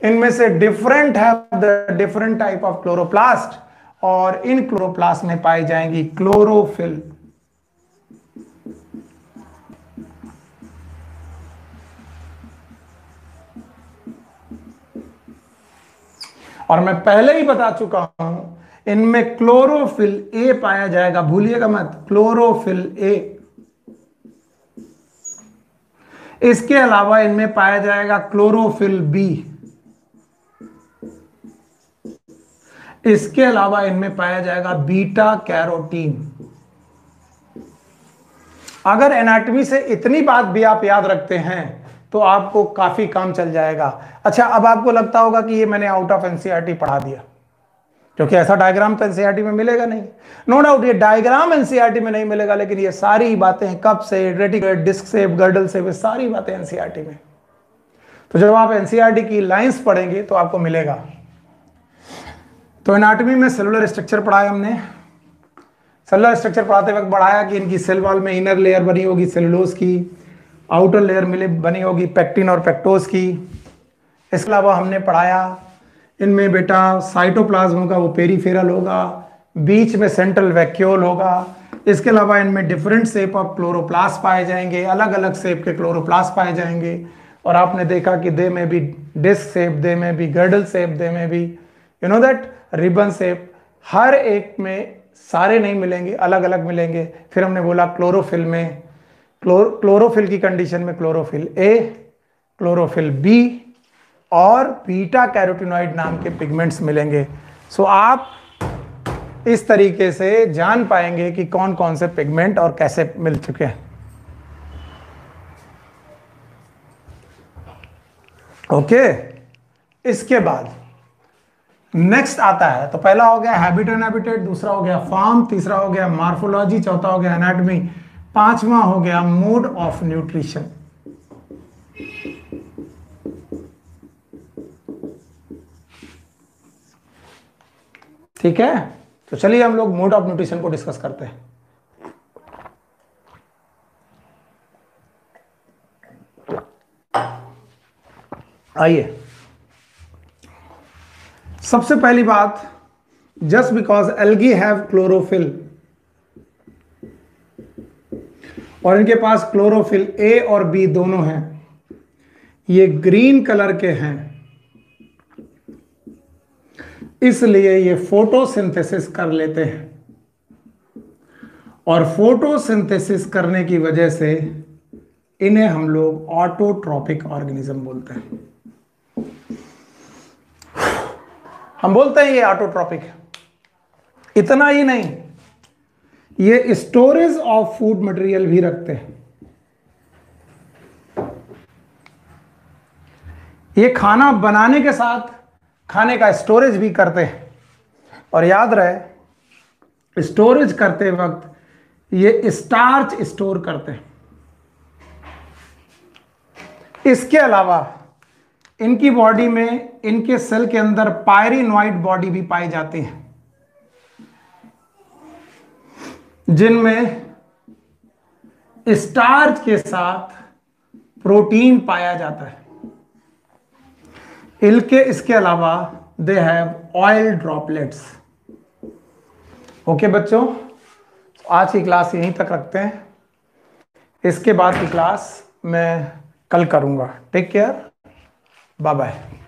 इनमें से डिफरेंट है the different type of chloroplast, और इन क्लोरोप्लास्ट में पाई जाएंगी क्लोरोफिल। और मैं पहले ही बता चुका हूं इनमें क्लोरोफिल ए पाया जाएगा, भूलिएगा मत, क्लोरोफिल ए। इसके अलावा इनमें पाया जाएगा क्लोरोफिल बी। इसके अलावा इनमें पाया जाएगा बीटा कैरोटीन। अगर एनाटॉमी से इतनी बात भी आप याद रखते हैं तो आपको काफी काम चल जाएगा। अच्छा, अब आपको लगता होगा कि ये मैंने आउट ऑफ एनसीईआरटी पढ़ा दिया, क्योंकि ऐसा डायग्राम तो एनसीईआरटी में मिलेगा नहीं। नो डाउट ये डायग्राम एनसीईआरटी में नहीं मिलेगा, लेकिन ये सारी बातें कप से reticulate, disc shape, girdle shape, सारी बातें एनसीईआरटी में। तो जब आप एनसीईआरटी की लाइंस पढ़ेंगे तो आपको मिलेगा। तो एनाटॉमी में सेलुलर स्ट्रक्चर पढ़ाया हमने। सेलुलर स्ट्रक्चर पढ़ाते वक्त बढ़ाया कि इनकी सेल वॉल में इनर लेयर बनी होगी सेलुलोज की, आउटर लेयर मिले बनी होगी पेक्टिन और पेक्टोज की। इसके अलावा हमने पढ़ाया इनमें बेटा साइटोप्लाज्म होगा, वो पेरीफेरल होगा, बीच में सेंट्रल वैक्यूल होगा। इसके अलावा इनमें डिफरेंट शेप ऑफ क्लोरोप्लास्ट पाए जाएंगे, अलग अलग शेप के क्लोरोप्लास्ट पाए जाएंगे। और आपने देखा कि दे में भी डिस्क शेप, दे में भी गर्डल शेप, दे में भी you know that ribbon shape. हर एक में सारे नहीं मिलेंगे, अलग अलग मिलेंगे। फिर हमने बोला क्लोरोफिल में, क्लोरोफिल की कंडीशन में क्लोरोफिल ए, क्लोरोफिल बी और बीटा कैरोटिनॉइड नाम के पिगमेंट्स मिलेंगे। सो आप इस तरीके से जान पाएंगे कि कौन कौन से पिगमेंट और कैसे मिल चुके हैं। ओके, इसके बाद नेक्स्ट आता है, तो पहला हो गया हैबिट एंड हैबिटेट, दूसरा हो गया फॉर्म, तीसरा हो गया मॉर्फोलॉजी, चौथा हो गया एनाटॉमी, पांचवा हो गया मोड ऑफ न्यूट्रिशन। ठीक है, तो चलिए हम लोग मोड ऑफ न्यूट्रिशन को डिस्कस करते हैं। आइए, सबसे पहली बात, just because algae have chlorophyll और इनके पास क्लोरोफिल ए और बी दोनों हैं, ये ग्रीन कलर के हैं, इसलिए ये फोटोसिंथेसिस कर लेते हैं और फोटोसिंथेसिस करने की वजह से इन्हें हम लोग ऑटोट्रॉपिक ऑर्गेनिज्म बोलते हैं। हम बोलते हैं ये ऑटोट्रॉपिक है। इतना ही नहीं, ये स्टोरेज ऑफ फूड मटेरियल भी रखते हैं। ये खाना बनाने के साथ खाने का स्टोरेज भी करते हैं, और याद रहे स्टोरेज करते वक्त ये स्टार्च स्टोर करते हैं। इसके अलावा इनकी बॉडी में, इनके सेल के अंदर पायरिनॉइड बॉडी भी पाई जाती है, जिनमें स्टार्च के साथ प्रोटीन पाया जाता है। इसके अलावा they have oil droplets. Okay बच्चों, आज की क्लास यहीं तक रखते हैं, इसके बाद की क्लास मैं कल करूंगा। Take care, bye bye.